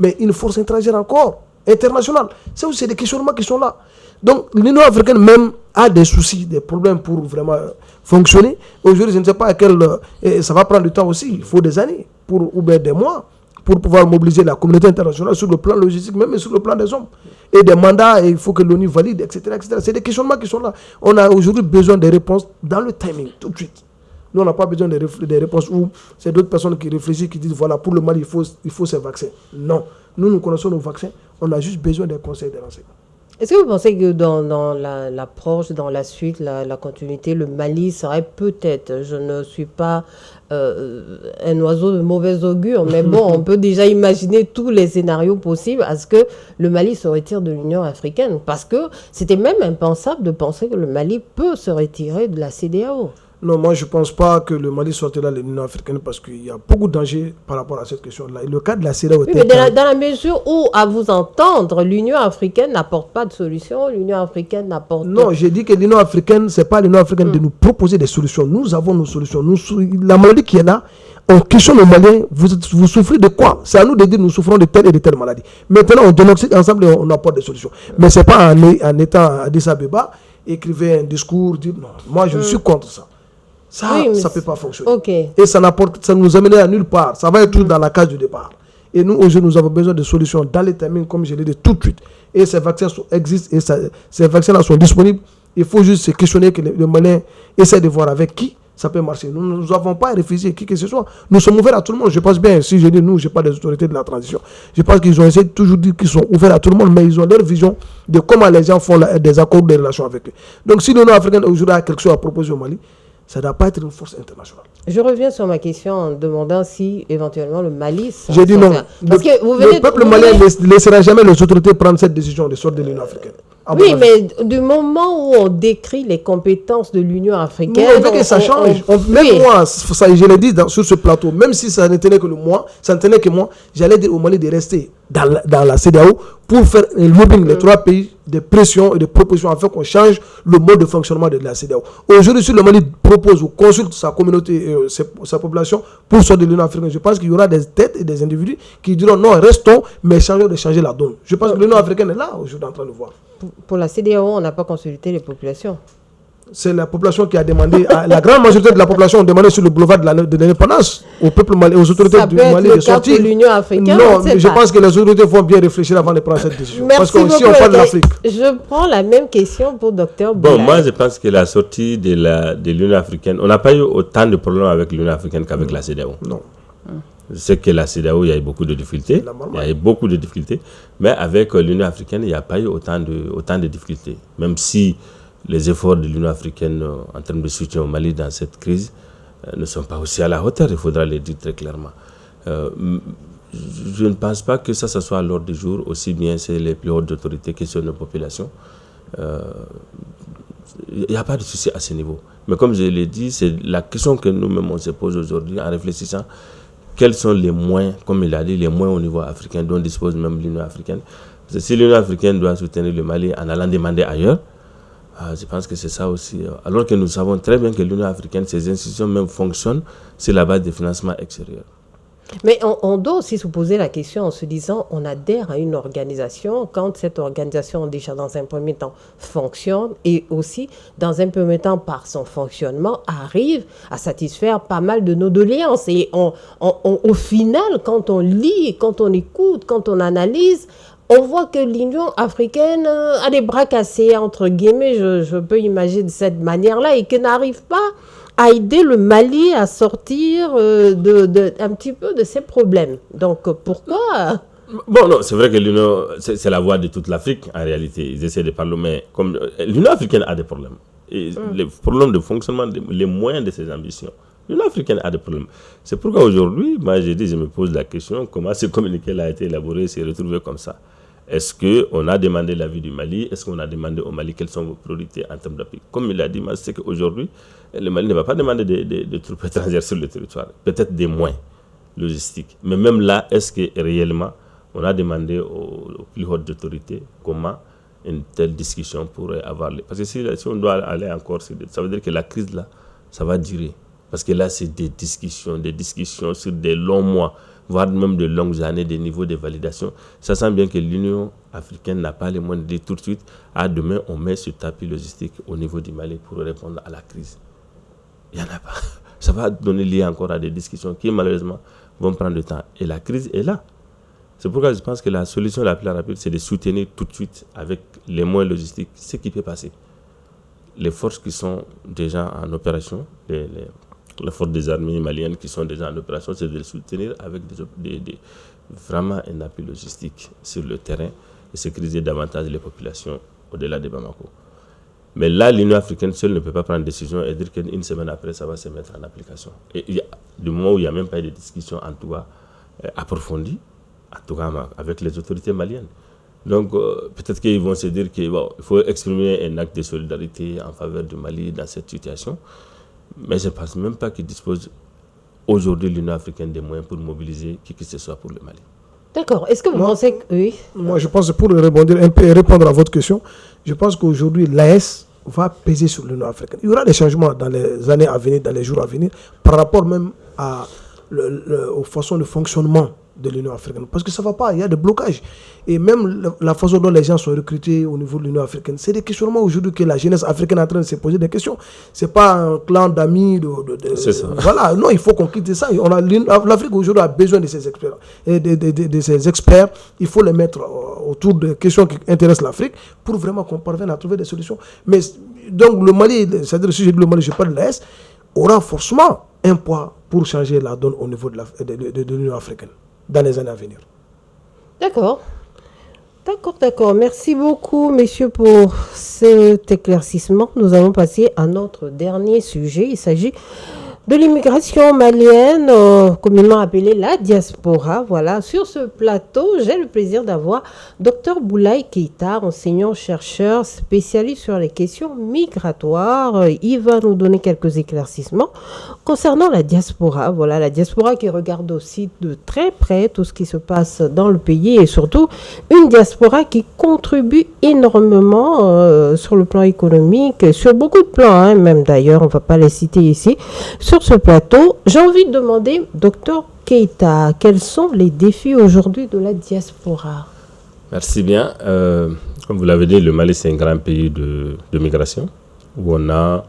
mais une force étrangère encore, internationale. C'est aussi des questionnements qui sont là. Donc l'Union africaine même a des soucis, des problèmes pour vraiment fonctionner. Aujourd'hui, je ne sais pas à quel... ça va prendre du temps aussi, il faut des années, ou bien des mois, pour pouvoir mobiliser la communauté internationale sur le plan logistique, même sur le plan des hommes. Et des mandats, il faut que l'ONU valide, etc., etc. C'est des questionnements qui sont là. On a aujourd'hui besoin des réponses dans le timing, tout de suite. Nous, on n'a pas besoin des réponses où c'est d'autres personnes qui réfléchissent, qui disent, voilà, pour le Mali, il faut ces vaccins. Non. Nous connaissons nos vaccins. On a juste besoin des conseils de renseignement. Est-ce que vous pensez que dans l'approche, dans la suite, la continuité, le Mali serait peut-être, je ne suis pas un oiseau de mauvais augure, mais bon, on peut déjà imaginer tous les scénarios possibles à ce que le Mali se retire de l'Union africaine, parce que c'était même impensable de penser que le Mali peut se retirer de la CEDEAO. Non, moi je ne pense pas que le Mali sortira de l'Union africaine parce qu'il y a beaucoup de dangers par rapport à cette question-là. Et le cas de la CEDEAO Oui, mais dans la mesure où, à vous entendre, l'Union africaine n'apporte pas de solution, l'Union africaine n'apporte... Non, j'ai dit que l'Union africaine, ce n'est pas l'Union africaine de nous proposer des solutions. Nous avons nos solutions. La maladie qui est là, on questionne les Maliens, vous souffrez de quoi? C'est à nous de dire nous souffrons de telle et de telle maladie. Maintenant, on diagnostique ensemble et on apporte des solutions. Mais ce n'est pas en étant à Addis Abeba, écrivez un discours, dire non, moi je suis contre ça. Ça ne peut pas fonctionner. Okay. Et ça nous amènerait à nulle part. Ça va être tout dans la case du départ. Et nous, aujourd'hui, nous avons besoin de solutions dans les termines, comme je l'ai dit tout de suite. Et ces vaccins existent, et ces vaccins-là sont disponibles. Il faut juste se questionner que le Malien essaie de voir avec qui ça peut marcher. Nous n'avons pas à réfugier qui que ce soit. Nous sommes ouverts à tout le monde. Je pense bien, si je dis nous, je n'ai pas des autorités de la transition. Je pense qu'ils ont essayé de toujours dire qu'ils sont ouverts à tout le monde, mais ils ont leur vision de comment les gens font des accords de relations avec eux. Donc si l'Union africaine aujourd'hui a quelque chose à proposer au Mali, ça ne doit pas être une force internationale. Je reviens sur ma question en demandant si éventuellement le Mali... J'ai dit non. Parce que le peuple malien ne laissera jamais les autorités prendre cette décision de sortir de l'Union africaine. Oui, mais du moment où on décrit les compétences de l'Union africaine... On veut que ça change. Même moi, je l'ai dit sur ce plateau, même si ça ne tenait que moi, j'allais dire au Mali de rester dans la CEDEAO pour faire un lobbying les trois pays de pression et de propositions afin qu'on change le mode de fonctionnement de la CEDEAO. Aujourd'hui, si le Mali propose ou consulte sa communauté, sa population pour sortir de l'Union africaine, je pense qu'il y aura des têtes et des individus qui diront non, restons, mais changeons de changer la donne. Je pense que l'Union africaine est là aujourd'hui en train de voir. Pour la CEDEAO, on n'a pas consulté les populations. C'est la population qui a demandé, la grande majorité de la population a demandé sur le boulevard de l'indépendance au peuple malien, aux autorités du Mali de sortir. Pour l'Union africaine, non, mais je pense que les autorités vont bien réfléchir avant de prendre cette décision. Merci parce que si on parle de l'Afrique. Je prends la même question pour Dr. Bon, moi je pense que la sortie de l'Union africaine, on n'a pas eu autant de problèmes avec l'Union africaine qu'avec la CEDEAO. Non. Je sais que la CEDEAO, il y a eu beaucoup de difficultés. Mais avec l'Union africaine, il n'y a pas eu autant de difficultés. Même si les efforts de l'Union africaine en termes de soutien au Mali dans cette crise ne sont pas aussi à la hauteur, il faudra le dire très clairement. Je ne pense pas que ça soit à l'ordre du jour, aussi bien c'est les plus hautes autorités que sur nos populations. Il n'y a pas de souci à ce niveau. Mais comme je l'ai dit, c'est la question que nous-mêmes on se pose aujourd'hui en réfléchissant. Quels sont les moyens, comme il a dit, les moyens au niveau africain dont dispose même l'Union africaine. Parce que si l'Union africaine doit soutenir le Mali en allant demander ailleurs, je pense que c'est ça aussi. Alors que nous savons très bien que l'Union africaine, ses institutions même fonctionnent sur la base des financements extérieurs. Mais on doit aussi se poser la question en se disant, on adhère à une organisation quand cette organisation déjà dans un premier temps fonctionne et aussi dans un premier temps par son fonctionnement arrive à satisfaire pas mal de nos doléances. Et au final, quand on lit, quand on écoute, quand on analyse, on voit que l'Union africaine a des bras cassés, entre guillemets, je peux imaginer de cette manière-là, et qu'elle n'arrive pas à aider le Mali à sortir un petit peu de ses problèmes. Donc, pourquoi Bon, non, c'est vrai que l'Union, c'est la voix de toute l'Afrique, en réalité. Ils essaient de parler, mais comme l'Union africaine a des problèmes. Et les problèmes de fonctionnement, les moyens de ses ambitions. L'Union africaine a des problèmes. C'est pourquoi aujourd'hui, moi, j'ai dit, je me pose la question, comment ce communiqué a été élaboré et s'est retrouvé comme ça. Est-ce qu'on a demandé l'avis du Mali? Est-ce qu'on a demandé au Mali quelles sont vos priorités en termes d'appui? Comme il a dit, c'est qu'aujourd'hui, le Mali ne va pas demander des troupes étrangères sur le territoire. Peut-être des moyens logistiques. Mais même là, est-ce que réellement, on a demandé aux plus hautes autorités comment une telle discussion pourrait avoir lieu? Parce que si on doit aller encore, ça veut dire que la crise là, ça va durer. Parce que là, c'est des discussions sur des longs mois, voire même de longues années, des niveaux de validation. Ça sent bien que l'Union africaine n'a pas les moyens de dire tout de suite, demain, on met ce tapis logistique au niveau du Mali pour répondre à la crise. Il n'y en a pas. Ça va donner lieu encore à des discussions qui, malheureusement, vont prendre du temps. Et la crise est là. C'est pourquoi je pense que la solution la plus rapide, c'est de soutenir tout de suite, avec les moyens logistiques, ce qui peut passer. Les forces qui sont déjà en opération, les forces des armées maliennes qui sont déjà en opération, c'est de les soutenir avec vraiment un appui logistique sur le terrain et sécuriser davantage les populations au-delà de Bamako. Mais là, l'Union africaine seule ne peut pas prendre une décision et dire qu'une semaine après, ça va se mettre en application. Et du moment où il n'y a même pas eu de discussion, en tout cas, approfondie, en tout cas avec les autorités maliennes. Donc, peut-être qu'ils vont se dire qu'il faut exprimer un acte de solidarité en faveur du Mali dans cette situation. Mais je ne pense même pas qu'ils disposent aujourd'hui, l'Union africaine, des moyens pour mobiliser qui que ce soit pour le Mali. D'accord. Est-ce que vous pensez que... Oui. Moi, je pense que pour rebondir un peu et répondre à votre question, je pense qu'aujourd'hui, l'AES va peser sur l'Union africaine. Il y aura des changements dans les années à venir, dans les jours à venir, par rapport même aux façons de fonctionnement de l'Union africaine. Parce que ça ne va pas, il y a des blocages. Et même la façon dont les gens sont recrutés au niveau de l'Union africaine, c'est des questionnements aujourd'hui que la jeunesse africaine est en train de se poser des questions. Ce n'est pas un clan d'amis. C'est ça. Voilà, non, il faut qu'on quitte ça. L'Afrique aujourd'hui a besoin de ces experts. Et de ces experts, il faut les mettre autour de questions qui intéressent l'Afrique pour vraiment qu'on parvienne à trouver des solutions. Mais donc le Mali, c'est-à-dire si je dis le Mali, je parle de l'AES, aura forcément un poids pour changer la donne au niveau de l'Union africaine dans les années à venir. D'accord. D'accord. Merci beaucoup, messieurs, pour cet éclaircissement. Nous allons passer à notre dernier sujet. Il s'agit de l'immigration malienne, communément appelée la diaspora. Voilà, sur ce plateau, j'ai le plaisir d'avoir Dr Boulaye Keïta, enseignant-chercheur spécialiste sur les questions migratoires. Il va nous donner quelques éclaircissements concernant la diaspora. Voilà, la diaspora qui regarde aussi de très près tout ce qui se passe dans le pays et surtout une diaspora qui contribue énormément sur le plan économique, sur beaucoup de plans, même d'ailleurs, on ne va pas les citer ici. Sur ce plateau, j'ai envie de demander, Dr Keïta, quels sont les défis aujourd'hui de la diaspora? Merci bien. Comme vous l'avez dit, le Mali, c'est un grand pays de migration, où on a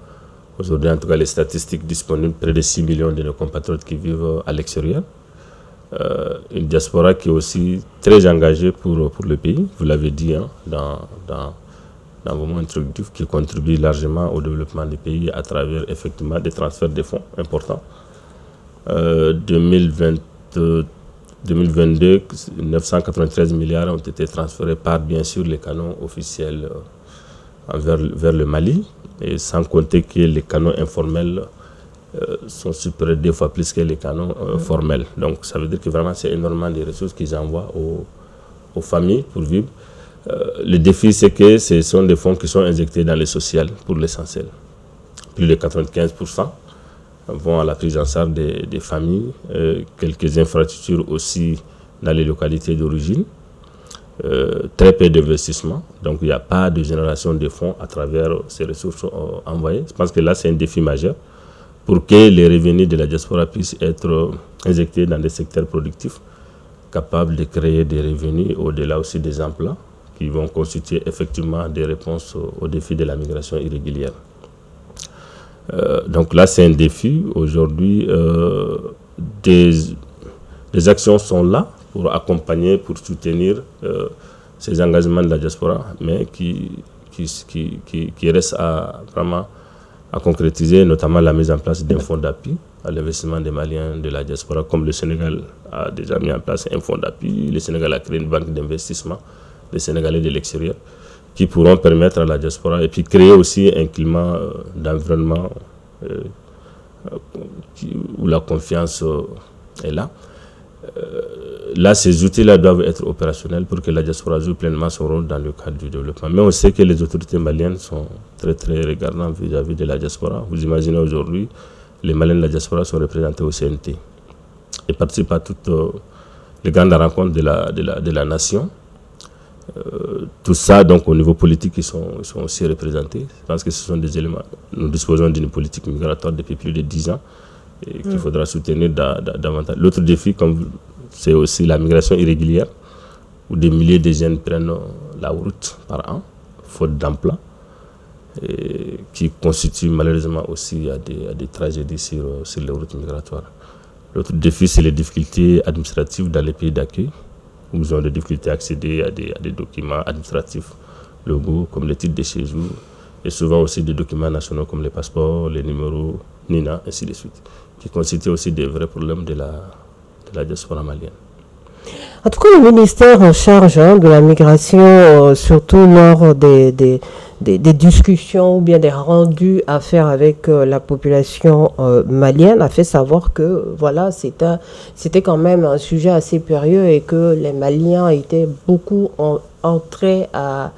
aujourd'hui, en tout cas, les statistiques disponibles, près de 6 millions de nos compatriotes qui vivent à l'extérieur. Une diaspora qui est aussi très engagée pour le pays, vous l'avez dit dans vos mots introductifs, qui contribue largement au développement du pays à travers effectivement des transferts de fonds importants. 2022, 993 milliards ont été transférés par bien sûr les canaux officiels vers le Mali, et sans compter que les canaux informels sont supérieurs 2 fois plus que les canaux formels. Donc ça veut dire que vraiment c'est énormément de ressources qu'ils envoient aux familles pour vivre. Le défi, c'est que ce sont des fonds qui sont injectés dans les sociales pour l'essentiel. Plus de 95% vont à la prise en charge des familles, quelques infrastructures aussi dans les localités d'origine, très peu d'investissement. Donc il n'y a pas de génération de fonds à travers ces ressources envoyées. Je pense que là, c'est un défi majeur pour que les revenus de la diaspora puissent être injectés dans des secteurs productifs capables de créer des revenus au-delà aussi des emplois qui vont constituer effectivement des réponses aux défis de la migration irrégulière. Donc là, c'est un défi. Aujourd'hui, des actions sont là pour accompagner, pour soutenir ces engagements de la diaspora, mais qui restent vraiment à concrétiser, notamment la mise en place d'un fonds d'appui à l'investissement des Maliens de la diaspora, comme le Sénégal a déjà mis en place un fonds d'appui. Le Sénégal a créé une banque d'investissement des Sénégalais de l'extérieur qui pourront permettre à la diaspora et puis créer aussi un climat d'environnement où la confiance est là. Là, ces outils-là doivent être opérationnels pour que la diaspora joue pleinement son rôle dans le cadre du développement. Mais on sait que les autorités maliennes sont très très regardantes vis-à-vis de la diaspora. Vous imaginez aujourd'hui, les Maliens de la diaspora sont représentés au CNT et participent à toutes les grandes rencontres de la nation. Tout ça, donc, au niveau politique, ils sont aussi représentés. Je pense que ce sont des éléments. Nous disposons d'une politique migratoire depuis plus de 10 ans et qu'il faudra soutenir davantage. L'autre défi, c'est aussi la migration irrégulière, où des milliers de jeunes prennent la route par an, faute d'emploi, et qui constitue malheureusement aussi à des tragédies sur les routes migratoires. L'autre défi, c'est les difficultés administratives dans les pays d'accueil, où ils ont des difficultés à accéder à des documents administratifs locaux, comme les titres de séjour, et souvent aussi des documents nationaux comme les passeports, les numéros NINA, ainsi de suite, qui constituent aussi des vrais problèmes de la diaspora malienne. En tout cas, le ministère en charge de la migration, surtout lors des discussions ou bien des rendus à faire avec la population malienne, a fait savoir que voilà, c'était quand même un sujet assez périlleux et que les Maliens étaient beaucoup entrés à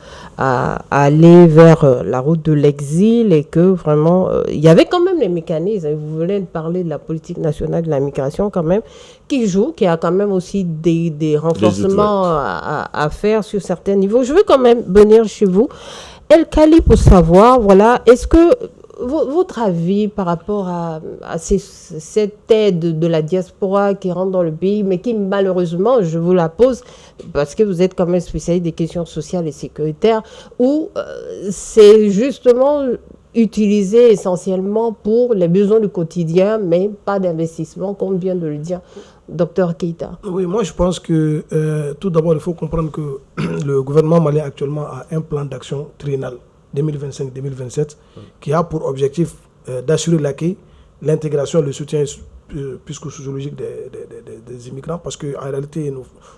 aller vers la route de l'exil et que vraiment, il y avait quand même les mécanismes. Vous venez de parler de la politique nationale de la migration quand même, qui joue, qui a quand même aussi des renforcements à faire sur certains niveaux. Je veux quand même venir chez vous. El Kali, pour savoir, voilà, est-ce que votre avis par rapport à cette aide de la diaspora qui rentre dans le pays, mais qui malheureusement, je vous la pose, parce que vous êtes quand même spécialiste des questions sociales et sécuritaires, où c'est justement utilisé essentiellement pour les besoins du quotidien, mais pas d'investissement, comme vient de le dire Dr Keïta. Oui, moi je pense que tout d'abord, il faut comprendre que le gouvernement malien actuellement a un plan d'action triennal 2025-2027 qui a pour objectif d'assurer l'accueil, l'intégration, le soutien psychosociologique des immigrants, parce qu'en réalité,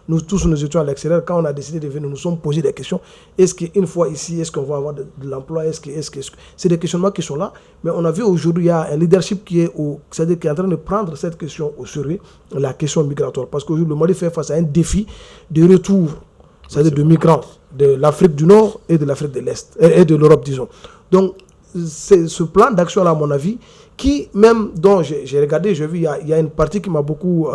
nous tous, nous étions à l'extérieur. Quand on a décidé de venir, nous nous sommes posé des questions. Est-ce qu'une fois ici, est-ce qu'on va avoir de l'emploi? C'est des questionnements qui sont là. Mais on a vu aujourd'hui, il y a un leadership qui est en train de prendre cette question au sérieux, la question migratoire. Parce qu'aujourd'hui, le Mali fait face à un défi de retour, c'est-à-dire de migrants de l'Afrique du Nord et de l'Afrique de l'Est, et de l'Europe, disons. Donc, c'est ce plan d'action-là, à mon avis, qui même, dont j'ai regardé, j'ai vu, il y a une partie qui m'a beaucoup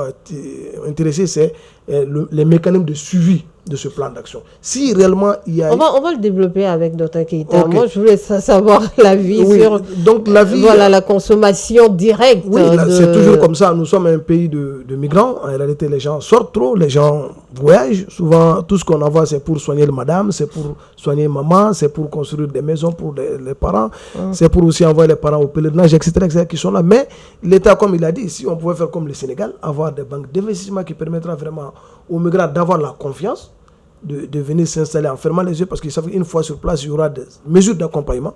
intéressé, c'est les mécanismes de suivi de ce plan d'action. Si réellement il y a... On va le développer avec Dr Keïta. Okay. Moi, je voulais savoir l'avis sur donc, la consommation directe. Oui, c'est toujours comme ça. Nous sommes un pays de migrants. En réalité, les gens sortent trop, les gens voyagent. Souvent, tout ce qu'on envoie, c'est pour soigner le madame, c'est pour soigner maman, c'est pour construire des maisons pour les parents, c'est pour aussi envoyer les parents au pèlerinage, etc., qui sont là. Mais l'État, comme il a dit, si on pouvait faire comme le Sénégal, avoir des banques d'investissement qui permettra vraiment aux migrants d'avoir la confiance de venir s'installer en fermant les yeux, parce qu'ils savent qu'une fois sur place, il y aura des mesures d'accompagnement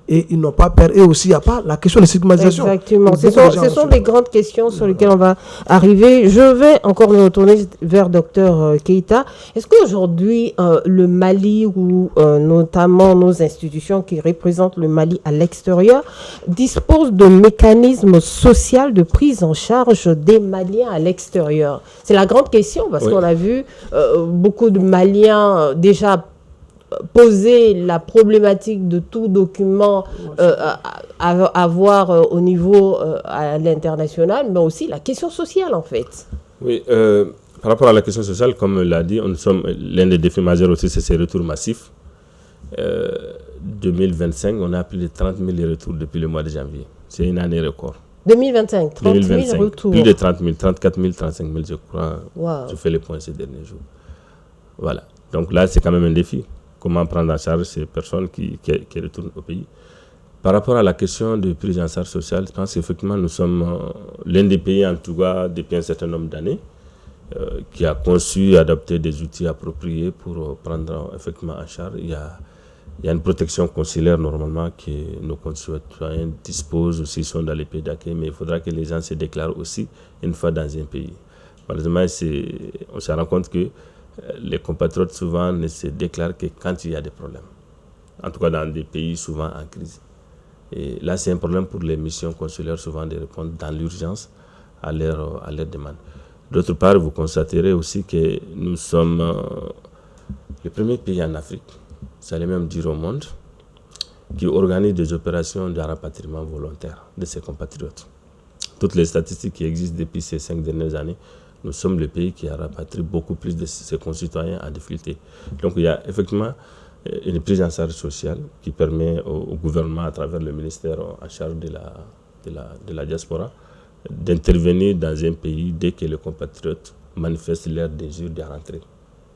et ils n'ont pas peur. Et aussi, il n'y a pas la question de stigmatisation. Exactement. Ce sont des grandes questions sur lesquelles on va arriver. Je vais encore me retourner vers Dr Keïta. Est-ce qu'aujourd'hui, le Mali ou notamment nos institutions qui représentent le Mali à l'extérieur disposent de mécanismes sociaux de prise en charge des Maliens à l'extérieur? C'est la grande question, parce qu'on a vu beaucoup de Maliens déjà poser la problématique de tout document à avoir au niveau à l'international, mais aussi la question sociale en fait. Oui, par rapport à la question sociale, comme l'a dit, l'un des défis majeurs aussi, c'est ces retours massifs. 2025, on a plus de 30 000 retours depuis le mois de janvier. C'est une année record. 2025, 30 000 retours. Plus de 30 000, 34 000, 35 000, je crois. Wow. Je fais les points ces derniers jours. Voilà. Donc là, c'est quand même un défi. Comment prendre en charge ces personnes qui retournent au pays. Par rapport à la question de prise en charge sociale, je pense qu'effectivement, nous sommes l'un des pays, en tout cas, depuis un certain nombre d'années, qui a conçu et adopté des outils appropriés pour prendre effectivement en charge. Il y a une protection consulaire normalement que nos concitoyens disposent aussi, sont dans les pays d'accueil, mais il faudra que les gens se déclarent aussi une fois dans un pays. Malheureusement, on se rend compte que les compatriotes souvent ne se déclarent que quand il y a des problèmes. En tout cas dans des pays souvent en crise. Et là, c'est un problème pour les missions consulaires souvent de répondre dans l'urgence à leurs demandes. D'autre part, vous constaterez aussi que nous sommes le premier pays en Afrique, ça allait même dire au monde, qui organise des opérations de rapatriement volontaire de ses compatriotes. Toutes les statistiques qui existent depuis ces 5 dernières années, nous sommes le pays qui a rapatrié beaucoup plus de ses concitoyens en difficulté. Donc il y a effectivement une prise en charge sociale qui permet au gouvernement, à travers le ministère en charge de la diaspora, d'intervenir dans un pays dès que les compatriotes manifestent leur désir de rentrer,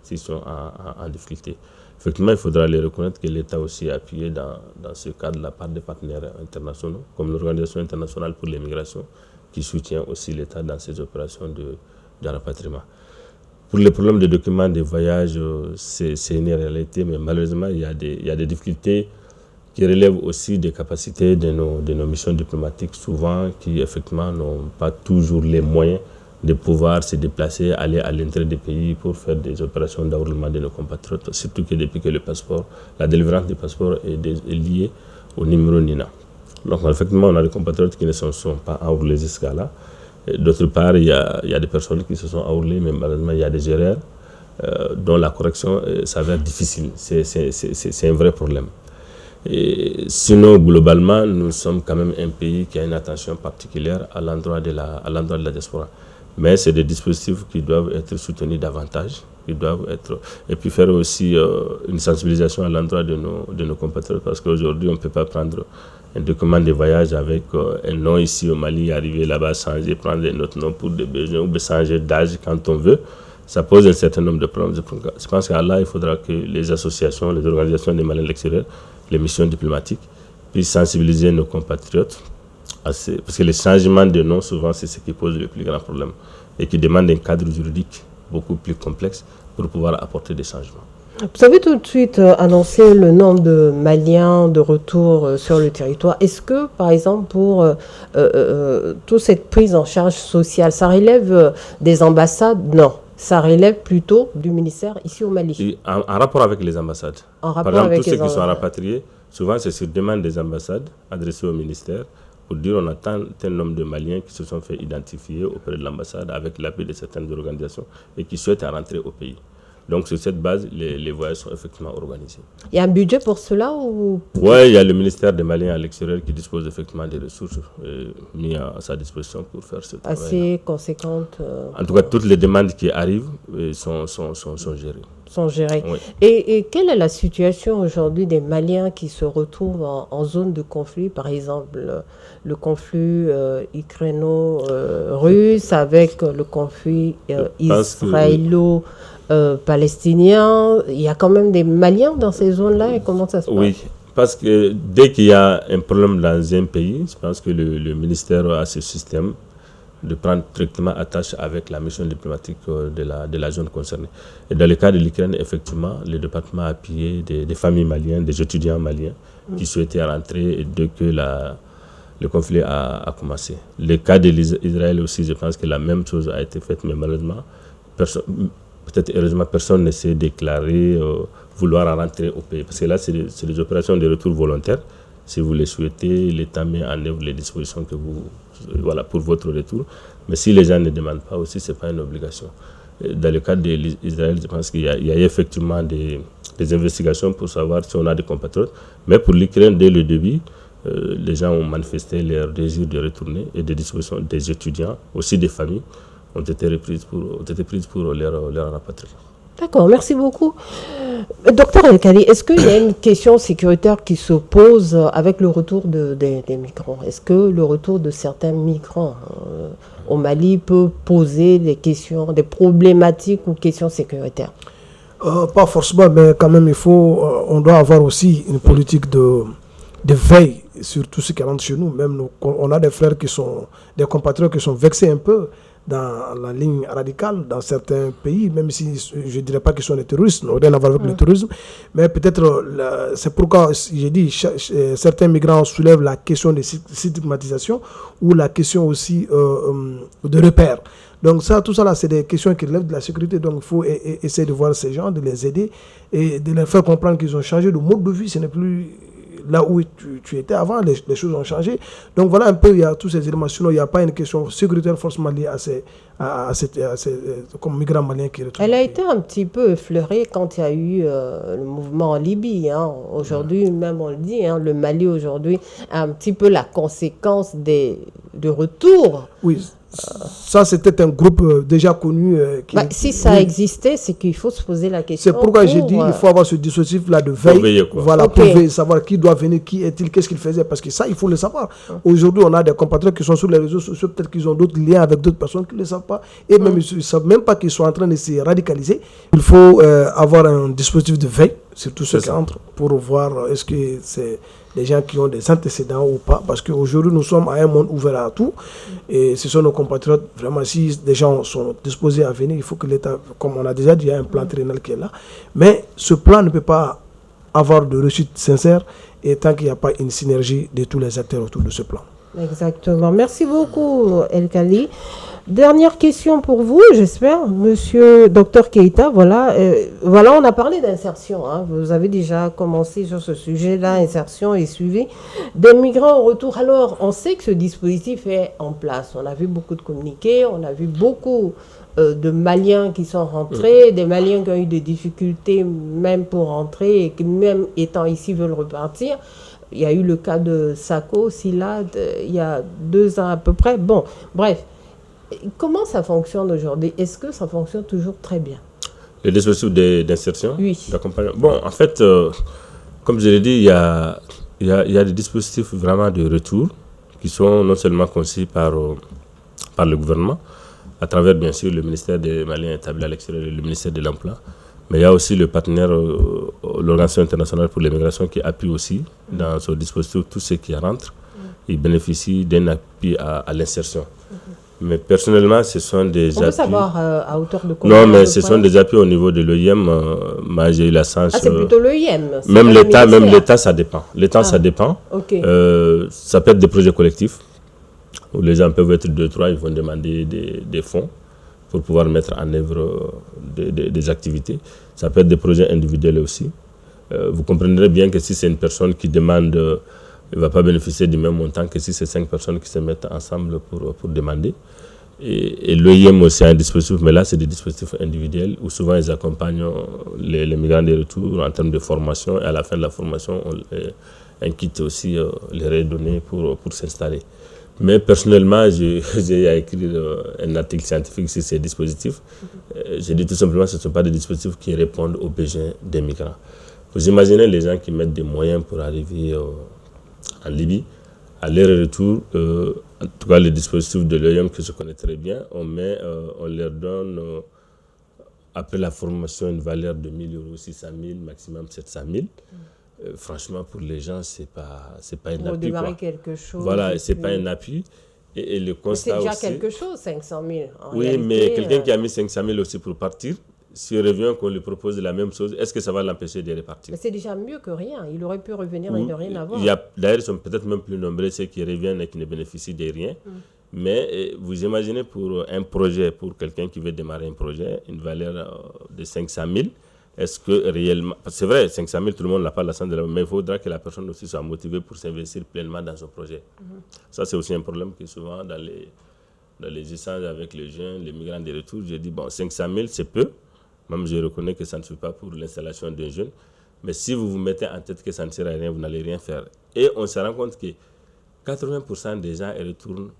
s'ils sont en difficulté. Effectivement, il faudra les reconnaître que l'État aussi a appuyé dans ce cadre de la part des partenaires internationaux, comme l'Organisation internationale pour les migrations, qui soutient aussi l'État dans ces opérations de rapatriement. Pour les problèmes de documents de voyage, c'est une réalité, mais malheureusement, il y a des difficultés qui relèvent aussi des capacités de nos missions diplomatiques, souvent qui effectivement n'ont pas toujours les moyens de pouvoir se déplacer, aller à l'intérieur des pays pour faire des opérations d'enrôlement de nos compatriotes, surtout que depuis que le passeport, la délivrance du passeport est liée au numéro NINA. Donc effectivement, on a des compatriotes qui ne sont pas enrôlés jusqu'à là. D'autre part, il y a des personnes qui se sont enrôlées, mais malheureusement, il y a des erreurs dont la correction s'avère difficile. C'est un vrai problème. Et sinon, globalement, nous sommes quand même un pays qui a une attention particulière à l'endroit de la diaspora. Mais c'est des dispositifs qui doivent être soutenus davantage, et puis faire aussi une sensibilisation à l'endroit de nos compatriotes, parce qu'aujourd'hui, on ne peut pas prendre un document de voyage avec un nom ici au Mali, arriver là-bas, changer, prendre un autre nom pour des besoins, ou changer d'âge quand on veut. Ça pose un certain nombre de problèmes. Je pense qu'à là, il faudra que les associations, les organisations des Maliens de l'extérieur, les missions diplomatiques, puissent sensibiliser nos compatriotes. Parce que les changements de nom, souvent, c'est ce qui pose le plus grand problème et qui demande un cadre juridique beaucoup plus complexe pour pouvoir apporter des changements. Vous avez tout de suite annoncé le nombre de Maliens de retour sur le territoire. Est-ce que, par exemple, pour toute cette prise en charge sociale, ça relève des ambassades? Non, ça relève plutôt du ministère ici au Mali. Et en rapport avec les ambassades. Par exemple, tous ceux qui sont rapatriés, souvent c'est sur demande des ambassades adressées au ministère pour dire on a tel nombre de Maliens qui se sont fait identifier auprès de l'ambassade avec l'appui de certaines organisations et qui souhaitent rentrer au pays. Donc sur cette base, les voyages sont effectivement organisés. Il y a un budget pour cela ou... Oui, il y a le ministère des Maliens à l'extérieur qui dispose effectivement des ressources mises à sa disposition pour faire ce travail. Assez conséquente. En tout cas, toutes les demandes qui arrivent sont gérées. Sont gérées. Oui. Et quelle est la situation aujourd'hui des Maliens qui se retrouvent en zone de conflit, par exemple le conflit ukraino-russe avec le conflit israélo-palestinien? Il y a quand même des Maliens dans ces zones-là, et comment ça se passe? Oui, parce que dès qu'il y a un problème dans un pays, je pense que le ministère a ce système de prendre directement attache avec la mission diplomatique de la zone concernée. Et dans le cas de l'Ukraine, effectivement, le département a appuyé des familles maliennes, des étudiants maliens qui souhaitaient rentrer dès que le conflit a commencé. Le cas de l'Israël aussi, je pense que la même chose a été faite, mais malheureusement, peut-être heureusement, personne ne s'est déclaré vouloir rentrer au pays. Parce que là, c'est des opérations de retour volontaire. Si vous le souhaitez, l'État met en œuvre les dispositions pour votre retour. Mais si les gens ne demandent pas aussi, ce n'est pas une obligation. Dans le cas de l'Israël, je pense qu'il y a effectivement des investigations pour savoir si on a des compatriotes. Mais pour l'Ukraine, dès le début, les gens ont manifesté leur désir de retourner, et des dispositions des étudiants, aussi des familles, ont été prises pour leur rapatriement. D'accord, merci beaucoup. Docteur El-Kali, est-ce qu'il y a une question sécuritaire qui se pose avec le retour des migrants? Est-ce que le retour de certains migrants au Mali peut poser des questions, des problématiques ou questions sécuritaires? Pas forcément, mais quand même, on doit avoir aussi une politique de veille sur tout ce qui rentre chez nous. Même on a des frères des compatriotes qui sont vexés un peu dans la ligne radicale dans certains pays, même si je ne dirais pas qu'ils sont des terroristes, n'ont rien à voir avec le terrorisme, mais peut-être c'est pourquoi j'ai dit certains migrants soulèvent la question de stigmatisation ou la question aussi de repères. Donc tout ça là, c'est des questions qui relèvent de la sécurité. Donc il faut essayer de voir ces gens, de les aider et de leur faire comprendre qu'ils ont changé de mode de vie. Ce n'est plus là où tu étais avant, les choses ont changé. Donc voilà un peu, il y a tous ces éléments. Sinon, il n'y a pas une question sécuritaire forcément liée à ces comme migrants maliens qui retrouvent. Elle a été un petit peu effleurée quand il y a eu le mouvement en Libye. Aujourd'hui, même on le dit, le Mali aujourd'hui a un petit peu la conséquence de retour. Oui. Ça, c'était un groupe déjà connu. Si ça existait, c'est qu'il faut se poser la question. C'est pourquoi j'ai dit qu'il faut avoir ce dispositif-là de veille. Voilà, pour savoir qui doit venir, qui est-il, qu'est-ce qu'il faisait. Parce que ça, il faut le savoir. Aujourd'hui, on a des compatriotes qui sont sur les réseaux sociaux. Peut-être qu'ils ont d'autres liens avec d'autres personnes qui ne le savent pas. Et même, ils ne savent même pas qu'ils sont en train de se radicaliser. Il faut avoir un dispositif de veille sur tout ce qui entre pour voir est-ce que c'est des gens qui ont des antécédents ou pas, parce qu'aujourd'hui nous sommes à un monde ouvert à tout et ce sont nos compatriotes. Vraiment, si des gens sont disposés à venir, il faut que l'État, comme on a déjà dit, il y a un plan triennal qui est là, mais ce plan ne peut pas avoir de réussite sincère et tant qu'il n'y a pas une synergie de tous les acteurs autour de ce plan. Exactement. Merci beaucoup, El Kali. Dernière question pour vous, j'espère, monsieur Dr Keita. Voilà, on a parlé d'insertion. Hein. Vous avez déjà commencé sur ce sujet-là, insertion et suivi des migrants au retour. Alors, on sait que ce dispositif est en place. On a vu beaucoup de communiqués, on a vu beaucoup de Maliens qui sont rentrés, des Maliens qui ont eu des difficultés même pour rentrer et qui, même étant ici, veulent repartir. Il y a eu le cas de Sako aussi là, il y a 2 ans à peu près. Bon, bref. Comment ça fonctionne aujourd'hui? Est-ce que ça fonctionne toujours très bien? Les dispositifs d'insertion, oui, d'accompagnement. Bon, en fait, comme je l'ai dit, il y a des dispositifs vraiment de retour qui sont non seulement conçus par le gouvernement, à travers bien sûr le ministère des Maliens établis à l'extérieur et le ministère de l'Emploi, mais il y a aussi le partenaire, l'Organisation internationale pour l'immigration qui appuie aussi dans ce dispositif tous ceux qui rentrent. Ils bénéficient d'un appui à l'insertion. Mais personnellement, ce sont des appuis... On peut savoir à hauteur de combien? Non, mais ce sont des appuis au niveau de l'OIM. Moi, j'ai eu la chance... Ah, c'est plutôt l'OIM. Même l'État, ça dépend. L'État, ça dépend. Okay. Ça peut être des projets collectifs, où les gens peuvent être 2-3, ils vont demander des fonds pour pouvoir mettre en œuvre des activités. Ça peut être des projets individuels aussi. Vous comprendrez bien que si c'est une personne qui demande... il ne va pas bénéficier du même montant que si c'est 5 personnes qui se mettent ensemble pour demander. Et l'OIM aussi a un dispositif, mais là, c'est des dispositifs individuels où souvent ils accompagnent les migrants de retour en termes de formation. Et à la fin de la formation, un kit aussi les redonner pour s'installer. Mais personnellement, j'ai à écrire un article scientifique sur ces dispositifs. J'ai dit tout simplement que ce ne sont pas des dispositifs qui répondent aux besoins des migrants. Vous imaginez les gens qui mettent des moyens pour arriver en Libye, à l'aller-retour, en tout cas les dispositifs de l'OIM que je connais très bien, on leur donne, après la formation, une valeur de 1 000 €, 600 000, maximum 700 000. Franchement, pour les gens, c'est pas un appui. Pour démarrer quelque chose. Voilà, c'est pas un appui. Et le constat aussi... C'est déjà quelque chose, 500 000. Oui, réalité, mais quelqu'un qui a mis 500 000 aussi pour partir, s'il revient qu'on lui propose la même chose, est-ce que ça va l'empêcher de repartir? Mais c'est déjà mieux que rien. Il aurait pu revenir et ne rien avoir. D'ailleurs, ils sont peut-être même plus nombreux ceux qui reviennent et qui ne bénéficient de rien. Mais vous imaginez pour un projet, pour quelqu'un qui veut démarrer un projet, une valeur de 500 000, est-ce que réellement... C'est vrai, 500 000, tout le monde n'a pas la chance de la... Mais il faudra que la personne aussi soit motivée pour s'investir pleinement dans son projet. Ça, c'est aussi un problème qui est souvent dans les échanges avec les jeunes, les migrants de retour. Je dis, bon, 500 000, c'est peu. Même je reconnais que ça ne suffit pas pour l'installation d'un jeune. Mais si vous vous mettez en tête que ça ne sert à rien, vous n'allez rien faire. Et on se rend compte que 80% des gens retournent